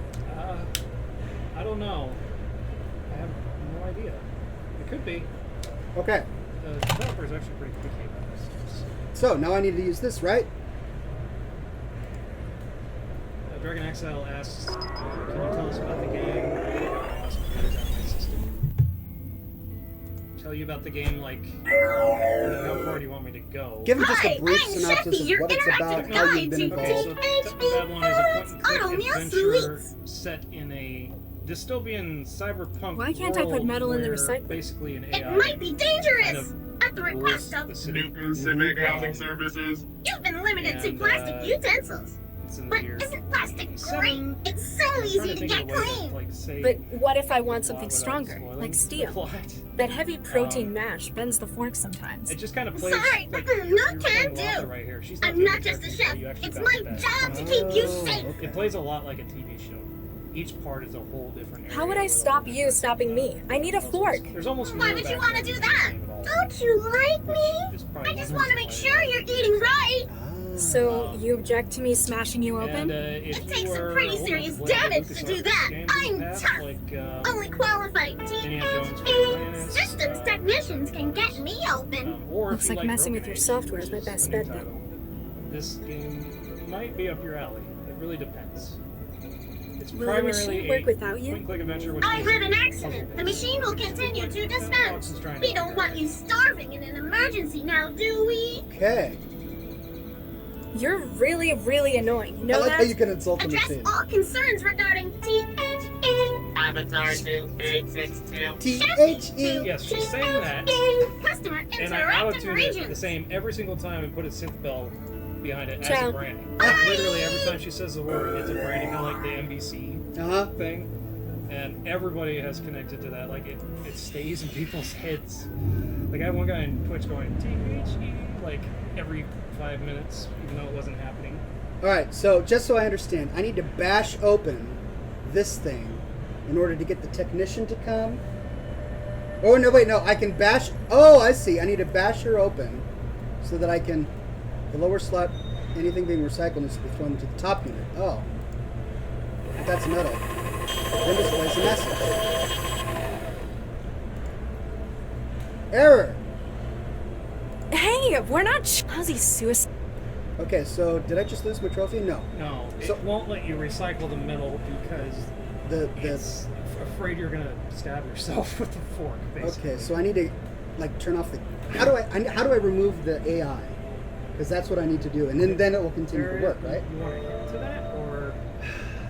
I don't know. I have no idea. It could be. Okay. The developer is actually pretty picky about this. So now I need to use this, right? Dragon Exile asks, can you tell us about the game? Tell you about the game, like, how far do you want me to go? Give him just a brief synopsis of what it's about, how you've been involved. Okay, so Babylon is a point-and-click adventure set in a dystopian cyberpunk Why can't I put world metal in the where recycling? basically an It AI might be dangerous! kind of At the request of rules the city. Newton Civic Housing Services. You've been limited to And, plastic utensils. It's in the But year isn't plastic 87. great? It's so I'm trying easy to think get of a way clean. like, say But what if I want the something plot stronger, without spoiling like the steel? plot. That heavy protein Um, mash bends the fork sometimes. It just kind of plays. Sorry, like, no you're can playing do. Latha right here. She's I'm doing not the just a character, chef. you actually It's got my the bag. job to keep you safe. Okay. It plays a lot like a TV show. Each part is a whole different area. How would I with stop all you different, stopping me? I need a puzzles. fork. There's almost Why no would you want to background do to that? the game at all. Don't you like me? It's probably I just one want to of make the sure you're eating right. So you object to me smashing you open? And, if It takes you some are pretty old serious enough to play damage to LucasArts do that. games in I'm the past, tough. like, Only qualified Indiana Jones for teenage Atlantis, systems technicians can get me open. or Looks if you like messing Broken with your Age, software is which my is best a new bet now. title. This game might be up your alley. It really depends. It's Will the primarily machine work a without you? point-and-click adventure, which I is had an accident. The machine will continue to dispense. We don't want you starving in an emergency now, do we? Okay. You're really, really annoying. You know I like that? how you can insult the Address machine. all concerns regarding THE. Avatar 2862. THE. Yes, she's saying that, Customer and I interactive auto-tune it the regions. same every single time and put a synth bell behind it as Ciao. a branding. Literally every time she says the word, it's a branding, kind of like the NBC thing. And everybody has connected to that. Like it stays in people's heads. Like I had one guy in Twitch going THE like every 5 minutes, even though it wasn't happening. All right. So just so I understand, I need to bash open this thing in order to get the technician to come. Oh no! Wait, no. I can bash. Oh, I see. I need to bash her open so that I can The lower slot, anything being recycled needs to be thrown into the top unit. Oh. But that's metal. Then displays a message. Error! Hey, we're not Ozzy suicide. Okay, so did I just lose my trophy? No. No, it So- won't let you recycle the metal because it's afraid you're gonna stab yourself with the fork. Basically. Okay, so I need to like turn off the. How do I remove the AI? Because that's what I need to do, and then it will continue to work, right? You want to get to that, or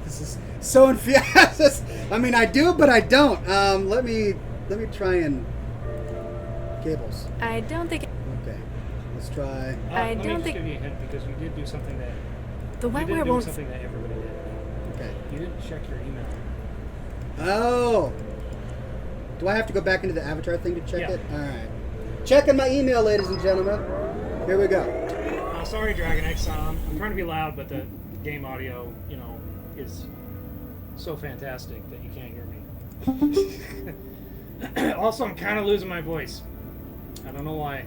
This is so infuriating. I mean, I do, but I don't. Let me try and cables. I don't think. Okay, let's try. I let don't me think- give you a hint because you did do something that The you wetware did do won't. something that everybody did. Okay. You didn't check your email. Oh. Do I have to go back into the avatar thing to check Yeah. it? All right. Checking my email, ladies and gentlemen. Here we go. Sorry, Dragon X. I'm trying to be loud, but the game audio, is so fantastic that you can't hear me. Also, I'm kind of losing my voice. I don't know why.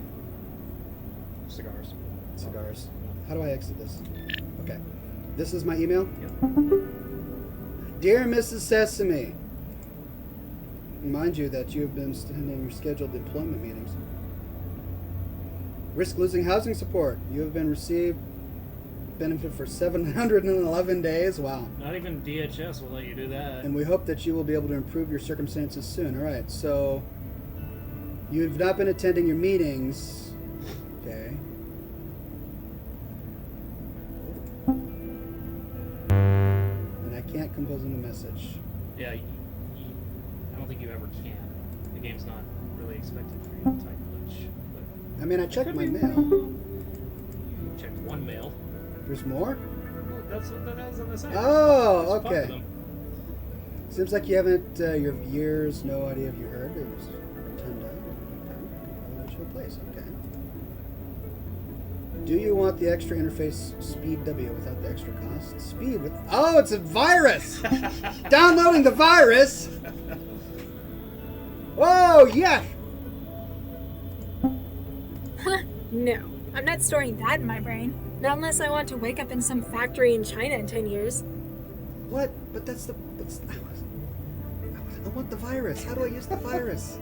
Cigars. Cigars. How do I exit this? Okay. This is my email? Yep. Dear Mrs. Sesame, remind you that you have been attending your scheduled employment meetings. Risk losing housing support. You have been received benefit for 711 days. Wow. Not even DHS will let you do that. And we hope that you will be able to improve your circumstances soon. All right. So you've not been attending your meetings. Okay. And I can't compose a new message. Yeah, I don't think you ever can. The game's not really expected for you to type much. But I mean, I checked my mail. you checked one mail. There's more? Well, that's on the side. Oh, There's 5 of okay. them. Seems like you haven't, your viewers, no idea if you heard. It was turned out. Original place, okay. Do you want the extra interface Speed W without the extra cost? Speed with. Oh, it's a virus! Downloading the virus! Oh, yeah! No, I'm not storing that in my brain. Not unless I want to wake up in some factory in China in 10 years. What? But that's the. I want the virus. How do I use the virus?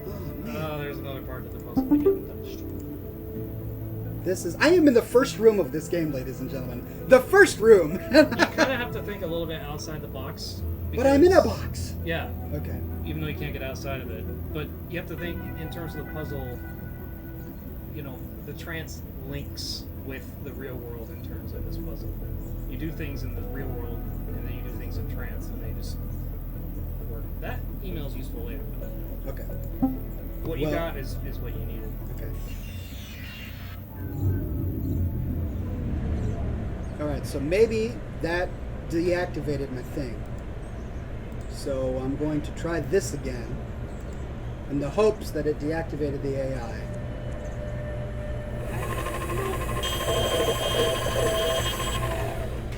Oh, man. There's another part of the puzzle we haven't touched. This is. I am in the first room of this game, ladies and gentlemen. The first room! You kind of have to think a little bit outside the box. But I'm in a because- box. Yeah. Okay. Even though you can't get outside of it. But you have to think in terms of the puzzle, the trance links with the real world in terms of this puzzle. You do things in the real world, and then you do things in trance, and they just work. That email is useful later. But Okay. what you Well- got is what you needed. Okay. Alright, so maybe that deactivated my thing. So I'm going to try this again in the hopes that it deactivated the AI.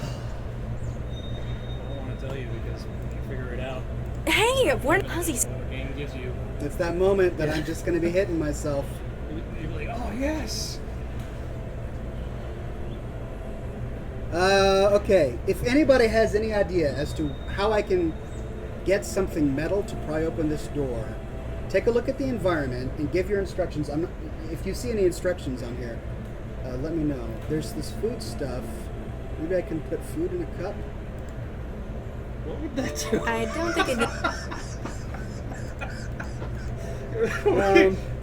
I don't want to tell you because when you figure it out, Hey, we're Ozzy. the game gives you. It's that moment that I'm just going to be hitting myself. You're like, oh yes. Okay. If anybody has any idea as to how I can get something metal to pry open this door, take a look at the environment and give your instructions. If you see any instructions on here, let me know. There's this food stuff. Maybe I can put food in a cup. What would that do? I don't think it.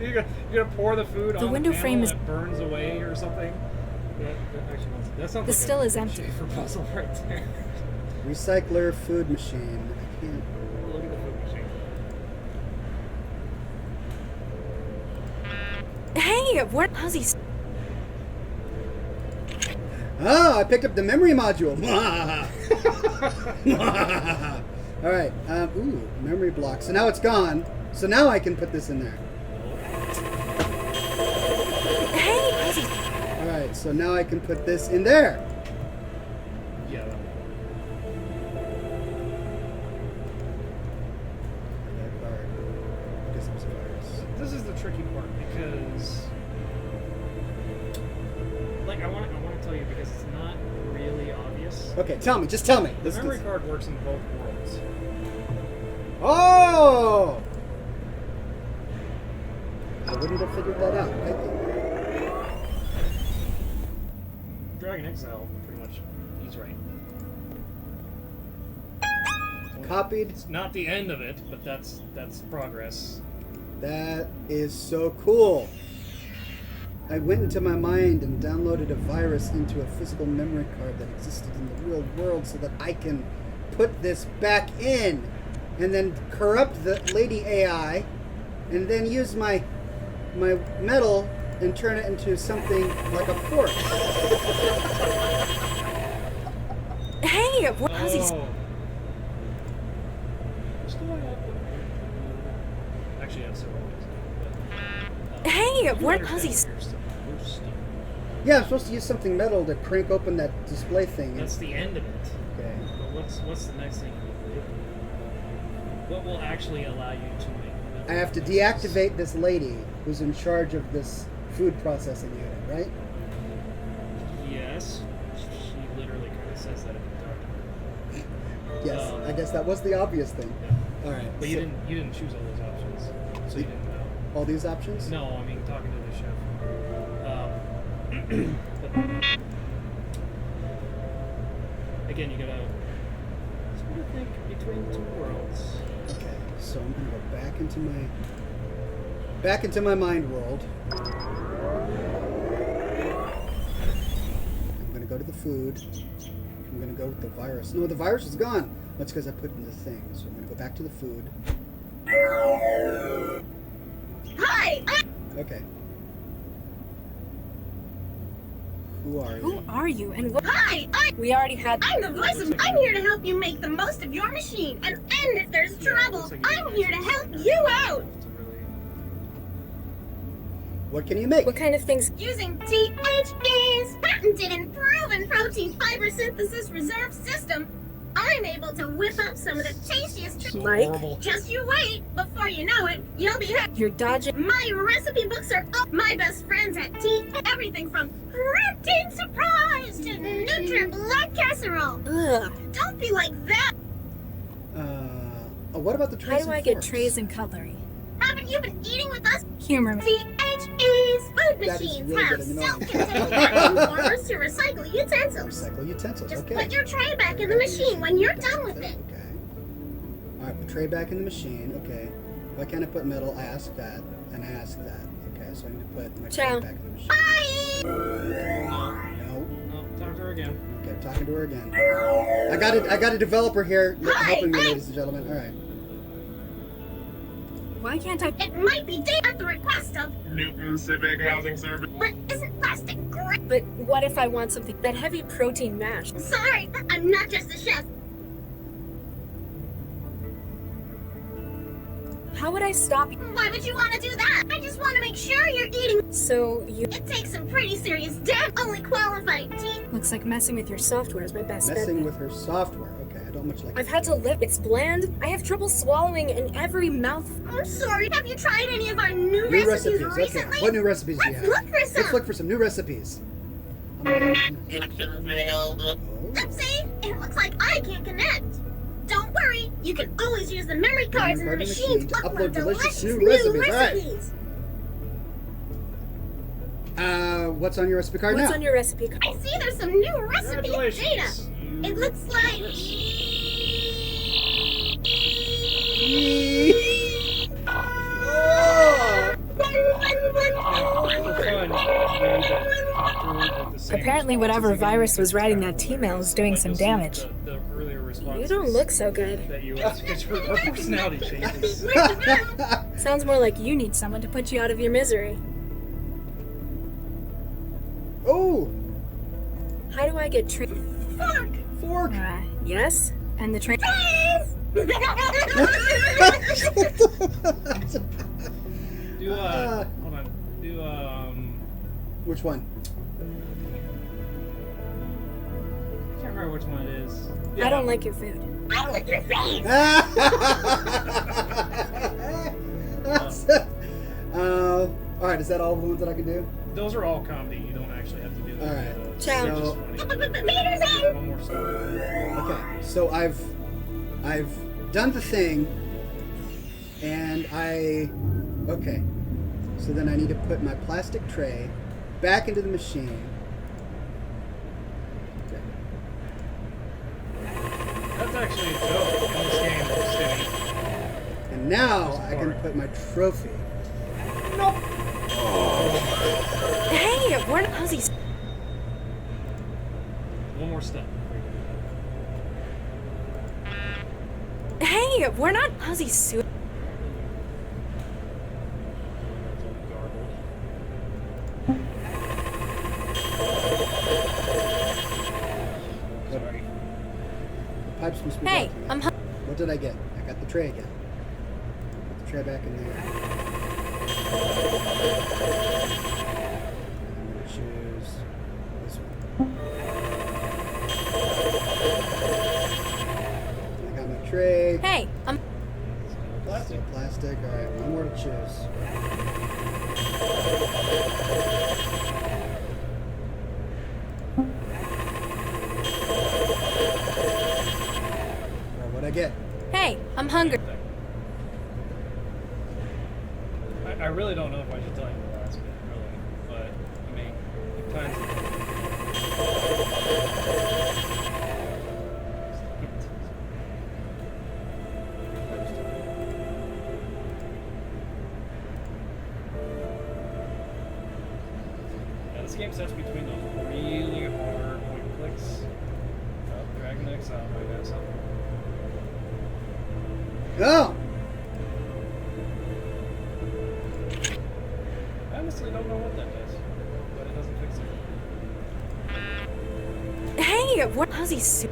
You're gonna pour the food The on window the panel frame is- and it burns away or something. That sounds The like still a is empty. Schaefer puzzle right there. Recycler food machine. I can't. Look at the food machine. Hey, we're Ozzy. Oh, I picked up the memory module. All right. Ooh, memory block. So now it's gone. So now I can put this in there. Hey, Ozzy. All right. So now I can put this in there. Yeah. That card. I guess it was a virus. This is the tricky part because Okay, tell me. Just tell me. The memory card works in both worlds. Oh! I wouldn't have figured that out. Dragon Exile, pretty much, he's right. Copied. It's not the end of it, but that's progress. That is so cool. I went into my mind and downloaded a virus into a physical memory card that existed in the real world so that I can put this back in and then corrupt the lady AI and then use my metal and turn it into something like a port. Hey, how's he? Actually, I have several ways. Hey, how's he? Yeah, I'm supposed to use something metal to crank open that display thing. That's the end of it. Okay. But what's the next thing you do? What will actually allow you to make? I have to deactivate this lady who's in charge of this food processing unit, right? Yes. She literally kind of says that at the start. Yes, I guess that was the obvious thing. Yeah. All right. But you didn't choose all those options, so you didn't know. All these options? No, I mean talking to the chef. But again, you gotta sort of think between the two worlds. Okay, so I'm gonna go back into my mind world. I'm gonna go to the food. I'm gonna go with the virus. No, the virus is gone. That's because I put it in the thing. So I'm gonna go back to the food. Hi! Okay. Who are you? Who are you? And what? Hi! We already had. I'm the voice of. I'm here to help you make the most of your machine. And if there's trouble, I'm here to help you out. What can you make? What kind of things? Using THE's patented and proven protein fiber synthesis reserve system, I'm able to whip up some of the tastiest. Like? Just you wait. Before you know it, you'll be. You're dodging. My recipe books are up. My best friends at T. Everything from protein surprise to Nutri-Blood casserole. Ugh. Don't be like that. What about the trays? How do I get trays and cutlery? Haven't you been eating with us? Humor me. THE's food machines really have good, you know. self-contained vacuum warmers to recycle utensils. Recycle utensils. Just Okay. put your tray back in the machine when you're done with it. Okay. All right, put tray back in the machine. Okay. Why can't I put metal? I asked that, and I asked that. Okay, so I need to put my tray back in the machine. Bye! No. No, talk to her again. Okay, I'm talking to her again. I got a developer here helping me, ladies and gentlemen. All right. Why can't I? It might be at the request of Newton Civic Housing Service. but isn't plastic great? But what if I want something that heavy protein mash? Sorry, I'm not just a chef. How would I stop you? Why would you want to do that? I just want to make sure you're eating. So you. It takes some pretty serious damn only qualified tea. Looks like messing with your software is my best bet. Messing with her software. Okay, I don't much like. I've had to live. It's bland. I have trouble swallowing in every mouth. I'm sorry. Have you tried any of our new New recipes recipes. recently? Okay. What new recipes do you Let's have? look for some. Let's look for some new recipes. Oopsie! It looks like I can't connect. Don't worry, you can always use the memory cards in the machine to upload delicious new recipes. What's on your recipe card now? What's on your recipe card? I see there's some new recipe data. It looks like. Apparently, whatever virus was writing that T-mail is doing some damage. The earlier response. You don't look so good. That you her personality changes. Sounds more like you need someone to put you out of your misery. Oh! How do I get Fork! Yes? And the train. Do hold on. Do Which one? I can't remember which one it is. I don't like your food. I don't like your face. All right, is that all the ones that I can do? Those are all comedy. You don't actually have to do them. All right. So, One more story. okay, so I've done the thing, and okay. So then I need to put my plastic tray back into the machine. Okay. That's actually a joke in this game, Stinny. And now I can put my trophy. Hey, we're not Ozzy's. One more step. Hey, we're not Ozzy's suit. Sorry. The pipes must be Hey, blocking that. What did I get? I got the tray again. Put the tray back in there. I'm gonna choose this one. I got my tray. Hey, Still plastic. Alright, one more to choose. Alright, what'd I get? Hey, I'm hungry. I really don't know if I should tell you the last bit, really. But, I mean, it kind of... Yeah, this game sets between those really hard point clicks. Dragon Exile, I guess. Oh! I honestly don't know what that does, but it doesn't fix it. Hey, we're not Ozzy's suit.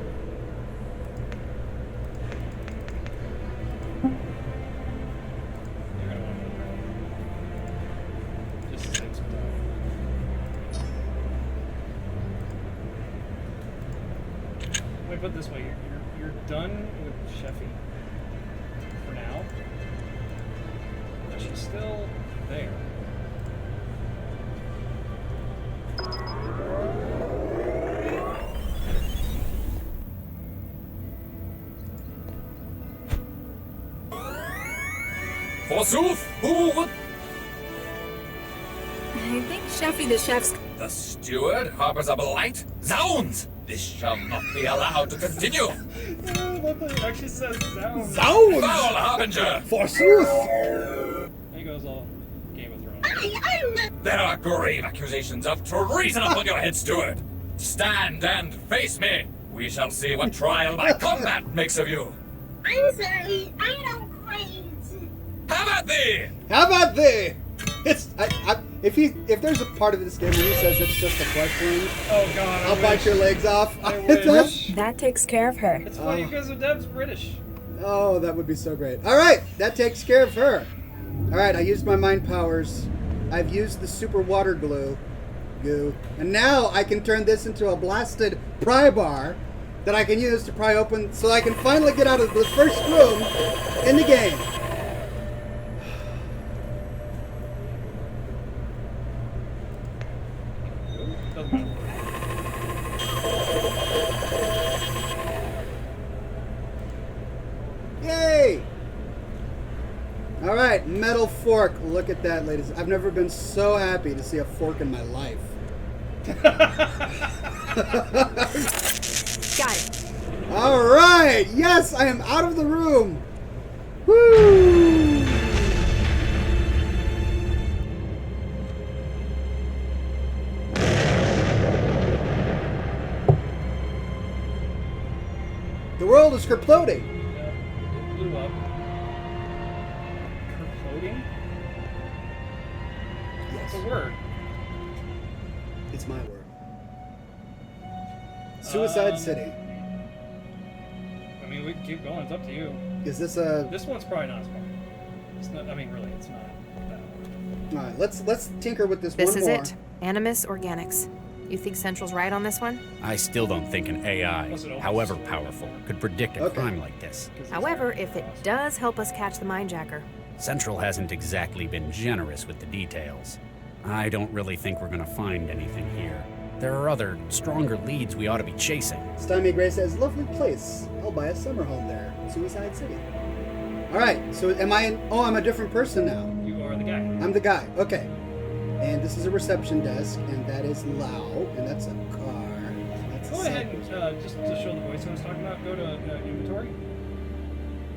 You're gonna want to just to save some time. Let me put it this way: you're done with Sheffy for now, but she's still there. Forsooth, who would... I think Sheffy the chef's. The steward harbors a blight? Zounds! This shall not be allowed to continue! It actually says sound. Zounds! Foul harbinger! Forsooth! There goes all Game of Thrones. There are grave accusations of treason upon your head, steward! Stand and face me! We shall see what trial by combat makes of you! I'm sorry, I don't quite. Have at thee! How about thee? It's if there's a part of this game where he says it's just a flesh wound, Oh god, I'll bite your legs off. I wish. That takes care of her. It's funny because Deb's British. Oh, that would be so great. All right, that takes care of her. All right, I used my mind powers. I've used the super water goo, and now I can turn this into a blasted pry bar that I can use to pry open, so I can finally get out of the first room in the game. Doesn't matter. Yay! All right, metal fork. Look at that, ladies. I've never been so happy to see a fork in my life. Got it. All right. Yes, I am out of the room. Woo! The world is kerploding. Yeah, it blew up. Kerploding? Yes, It's a word. it's my word. Suicide City. I mean, we can keep going. It's up to you. Is this a? This one's probably not as fun. It's not. I mean, really, it's not that hard. All right, let's tinker with this, This one is more. it. Animus Organics. You think Central's right on this one? I still don't think an AI, however powerful, could predict a crime like this. However, if it does help us catch the mindjacker. Central hasn't exactly been generous with the details. I don't really think we're gonna find anything here. There are other, stronger leads we ought to be chasing. Stymie Gray says, lovely place. I'll buy a summer home there. Suicide City. Alright, so am I in... Oh, I'm a different person now. You are the guy. I'm the guy. Okay. And this is a reception desk, and that is Lao, and that's a car. That's Go ahead and, just to show the voice I was talking about, go to inventory.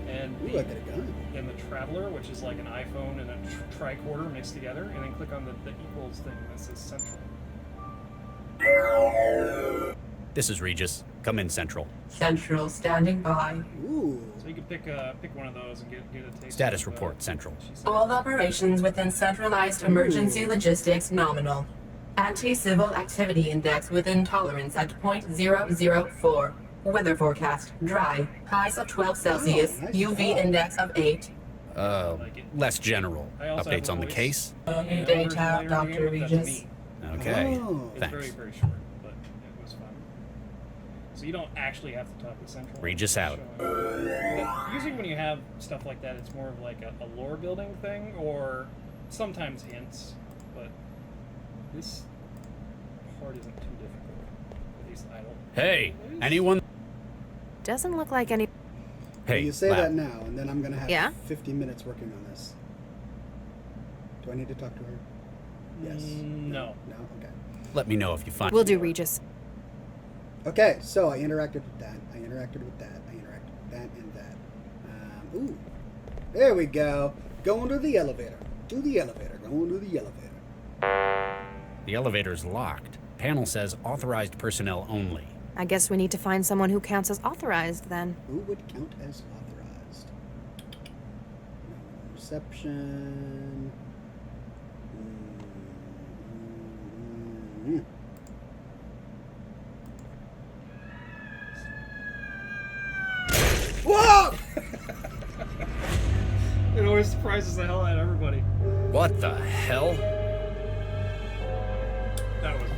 And Ooh, I got a gun. And the Traveler, which is like an iPhone and a tricorder mixed together, and then click on the equals thing that says Central. This is Regis. Come in, Central. Central standing by. Ooh. So you can pick one of those and get a taste. Status report, Central. All operations within centralized emergency logistics nominal. Anti-civil activity index within tolerance at .004. Weather forecast, dry. Highs of 12 Celsius. UV index of 8. Less general. Updates on the case? Data, Dr. Regis. Okay. It's Thanks. very, very short, but it was fun. So you don't actually have to talk to Central. Regis out. But usually when you have stuff like that, it's more of like a lore building thing, or sometimes hints, but this part isn't too difficult. At least I don't. Hey, anyone? Doesn't look like any. Hey, You say Lab. that now, and then I'm going to have Yeah? 50 minutes working on this. Do I need to talk to her? Yes. No. No? Okay. Let me know if you find. We'll do, Regis. Okay, so I interacted with that. I interacted with that. I interacted with that and that. Ooh. There we go. Going to the elevator. To the elevator. Going to the elevator. The elevator's locked. Panel says authorized personnel only. I guess we need to find someone who counts as authorized then. Who would count as authorized? Reception. Whoa! It always surprises the hell out of everybody. What the hell? That was fun.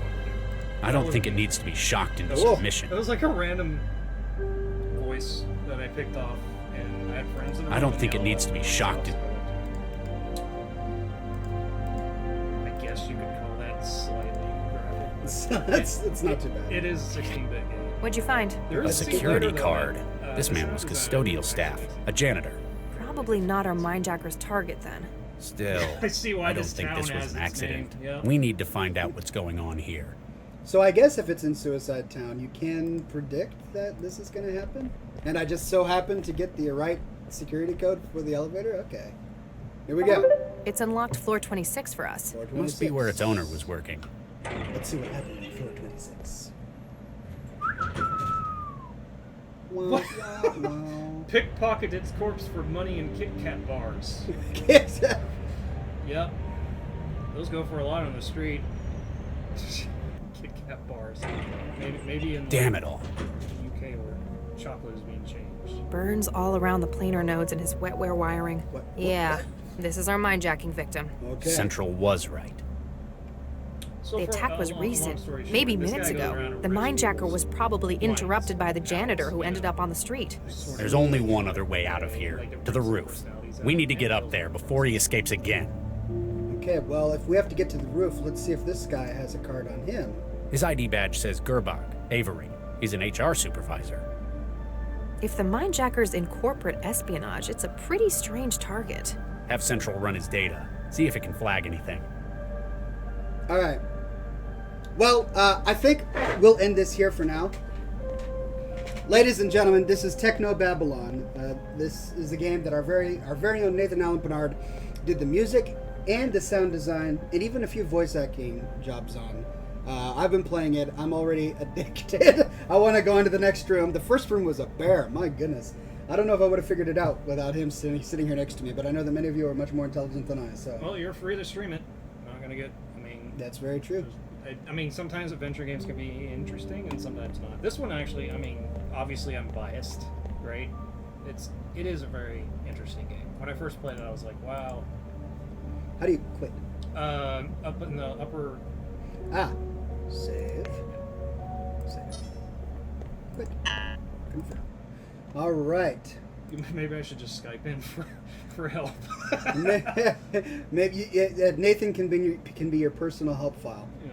I don't think it needs to be shocked into Whoa. submission. That was like a random voice that I picked off, and I had friends in the I room don't and think it yelled needs at to be me. shocked. I guess you could call that slightly graphic. It's not too bad. It is a 16-bit game. What'd you find? There A is security later, though, card. that, This the man sound was design custodial staff, a janitor. Probably not our mindjacker's target then. Still, I see why I don't this think town this was has an its accident. name. Yeah. We need to find out what's going on here. So I guess if it's in Suicide Town, you can predict that this is going to happen? And I just so happened to get the right security code for the elevator? Okay. Here we go. It's unlocked floor 26 for us. Floor Must be 26. where its owner was working. Let's see what happened on floor 26. Wow, wow, wow. Pickpocket its corpse for money and Kit Kat bars. Yep. Those go for a lot on the street. Kit Kat bars. Maybe in Damn it all. the UK where chocolate is being changed. Burns all around the planar nodes in his wetware wiring. What? Yeah, this is our mindjacking victim. Okay. Central was right. So The for attack a was long recent, story short, maybe this minutes guy goes ago. around and The mindjacker was rescues probably mines, interrupted by the janitor who houses, ended up on the street. There's only one other way out of here, to the roof. We need to get up there before he escapes again. Okay, well, if we have to get to the roof, let's see if this guy has a card on him. His ID badge says Gerbach, Avery. He's an HR supervisor. If the mindjacker's in corporate espionage, it's a pretty strange target. Have Central run his data. See if it can flag anything. All right. Well, I think we'll end this here for now. Ladies and gentlemen, this is Techno Babylon. This is a game that our very own Nathan Allen Bernard did the music and the sound design and even a few voice acting jobs on. I've been playing it. I'm already addicted. I want to go into the next room. The first room was a bear. My goodness. I don't know if I would have figured it out without him sitting here next to me, but I know that many of you are much more intelligent than I. So. Well, you're free to stream it. Not gonna get. That's very true. I mean, sometimes adventure games can be interesting and sometimes not. This one actually, I mean, obviously I'm biased, right? It is a very interesting game. When I first played it, I was like, wow. How do you quit? Up in the upper. Save. Quit. Confirm. All right. Maybe I should just Skype in for help. Maybe Nathan can be your personal help file. Yeah.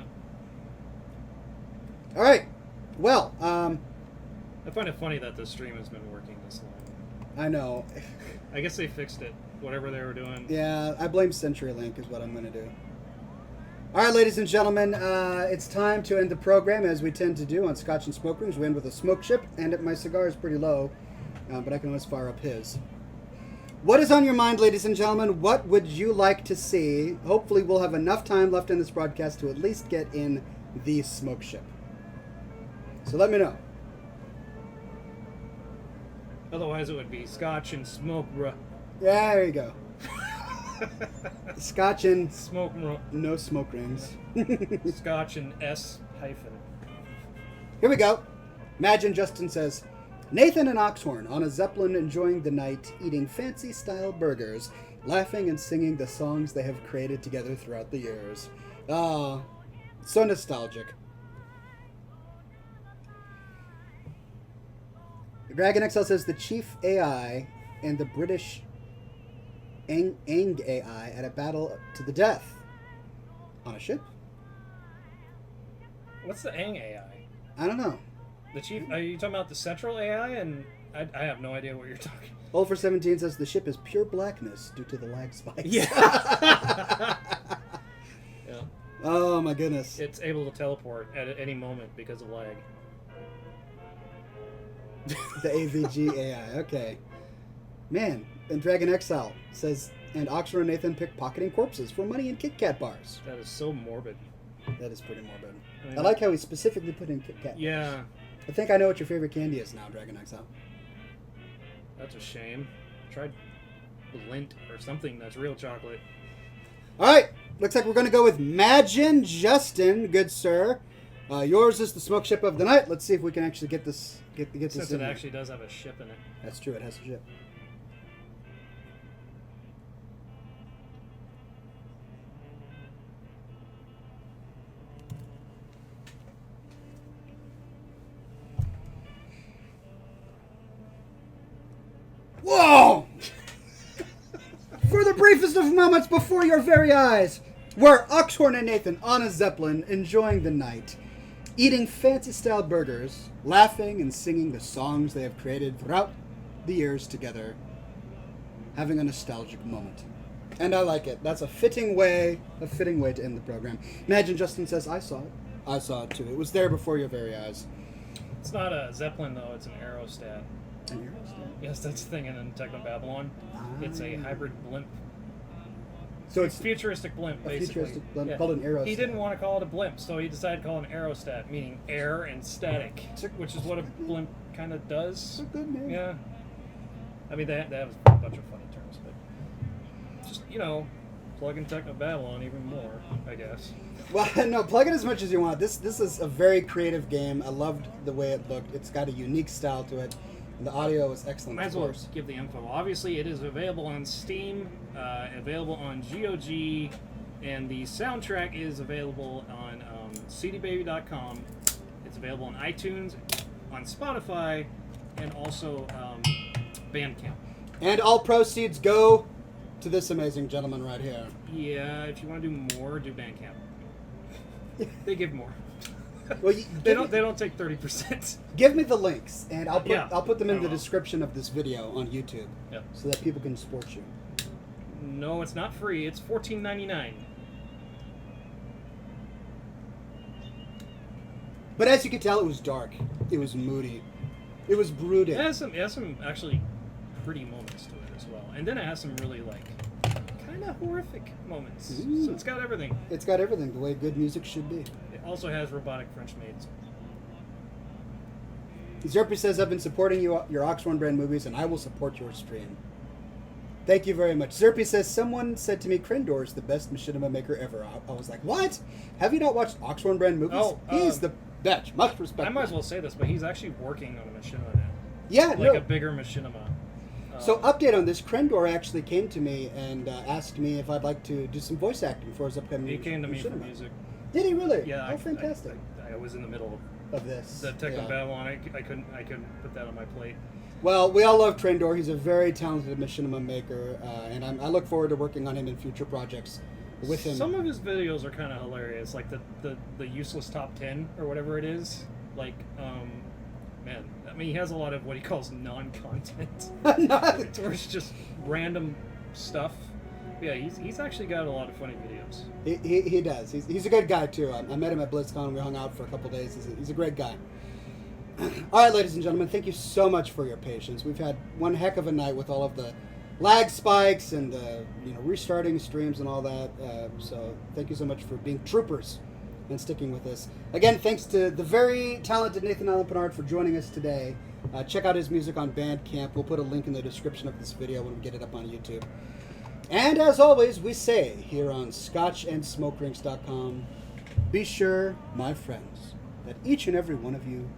All right. Well, I find it funny that the stream has been working this long. I know. I guess they fixed it. Whatever they were doing. Yeah, I blame CenturyLink is what I'm going to do. All right, ladies and gentlemen, it's time to end the program, as we tend to do on Scotch and Smoke Rooms. We end with a smoke ship, and my cigar is pretty low, but I can always fire up his. What is on your mind, ladies and gentlemen? What would you like to see? Hopefully we'll have enough time left in this broadcast to at least get in the smoke ship. So let me know. Otherwise, it would be Scotch and Smoke, bruh. Yeah, there you go. Scotch and... Smoke, bruh. No smoke rings. Scotch and S hyphen. Here we go. Imagine Justin says, Nathan and Oxhorn on a Zeppelin enjoying the night, eating fancy-style burgers, laughing and singing the songs they have created together throughout the years. Ah, so nostalgic. Dragon XL says the chief AI and the British Ang AI at a battle to the death. On a ship? What's the Ang AI? I don't know. The chief? Are you talking about the central AI? And I have no idea what you're talking. Old for 17 says the ship is pure blackness due to the lag spikes. Yeah. Yeah. Oh my goodness. It's able to teleport at any moment because of lag. The AVG AI. Okay. Man, and Dragon XL says, and Oxford and Nathan pick pocketing corpses for money in Kit Kat bars. That is so morbid. That is pretty morbid. I mean, I like how he specifically put in Kit Kat. Yeah. I think I know what your favorite candy is now, Dragon XL. That's a shame. Tried Lint or something that's real chocolate. All right. Looks like we're going to go with Imagine Justin, good sir. Yours is the smoke ship of the night. Let's see if we can actually get this. Get this Since in it here. actually does have a ship in it. That's true. It has a ship. Whoa! For the briefest of moments before your very eyes, were Oxhorn and Nathan on a Zeppelin enjoying the night, eating fancy-style burgers, laughing and singing the songs they have created throughout the years together, having a nostalgic moment. And I like it. That's a fitting way to end the program. Imagine Justin says, I saw it. I saw it too. It was there before your very eyes. It's not a Zeppelin, though. It's an Aerostat. An Aerostat? Yes, that's the thing in Techno Babylon. It's a hybrid blimp. So it's futuristic blimp, a basically. futuristic blimp called an Aerostat. He didn't want to call it a blimp, so he decided to call it an Aerostat, meaning air and static, which is what a blimp kind of does. It's a good name. Yeah. I mean, they have a bunch of funny terms, but just, plug in Techno Babylon even more, I guess. Well, no, plug it as much as you want. This is a very creative game. I loved the way it looked. It's got a unique style to it. And the audio is excellent. Might as well give the info. Obviously, it is available on Steam, available on GOG, and the soundtrack is available on cdbaby.com. It's available on iTunes, on Spotify, and also Bandcamp. And all proceeds go to this amazing gentleman right here. Yeah, if you want to do more, do Bandcamp. They give more. Well, they don't take 30%. Give me the links, and I'll put them in I the will. description of this video on YouTube, so that people can support you. No, it's not free. It's $14.99. But as you can tell, it was dark. It was moody. It was brooding. It has some actually pretty moments to it as well, and then it has some really kind of horrific moments. Ooh. So it's got everything. It's got everything the way good music should be. It also has robotic French maids. Zerpy says, I've been supporting your Oxhorn brand movies, and I will support your stream. Thank you very much. Zerpy says, someone said to me, Krendor is the best machinima maker ever. I was like, what? Have you not watched Oxhorn brand movies? Oh, He's the best. Much respect. I might as well say this, but he's actually working on a machinima now. Yeah, like no. a bigger machinima. So update on this, Krendor actually came to me and asked me if I'd like to do some voice acting for his upcoming He came to me for machinima. music. Did he really? Yeah. Oh, fantastic. I was in the middle of this. The Techno yeah. Babylon. I couldn't put that on my plate. Well, we all love Krendor. He's a very talented machinima maker, and I look forward to working on him in future projects. with him. Some of his videos are kind of hilarious, like the useless top 10 or whatever it is. Like, man, I mean, he has a lot of what he calls non-content, where it's just random stuff. Yeah, he's actually got a lot of funny videos. He does. He's a good guy too. I met him at BlizzCon. We hung out for a couple days. He's a great guy. All right, ladies and gentlemen, thank you so much for your patience. We've had one heck of a night with all of the lag spikes and restarting streams and all that. So thank you so much for being troopers and sticking with us. Again, thanks to the very talented Nathan Allen Pinard for joining us today. Check out his music on Bandcamp. We'll put a link in the description of this video when we get it up on YouTube. And as always, we say here on ScotchandSmokeRinks.com, be sure, my friends, that each and every one of you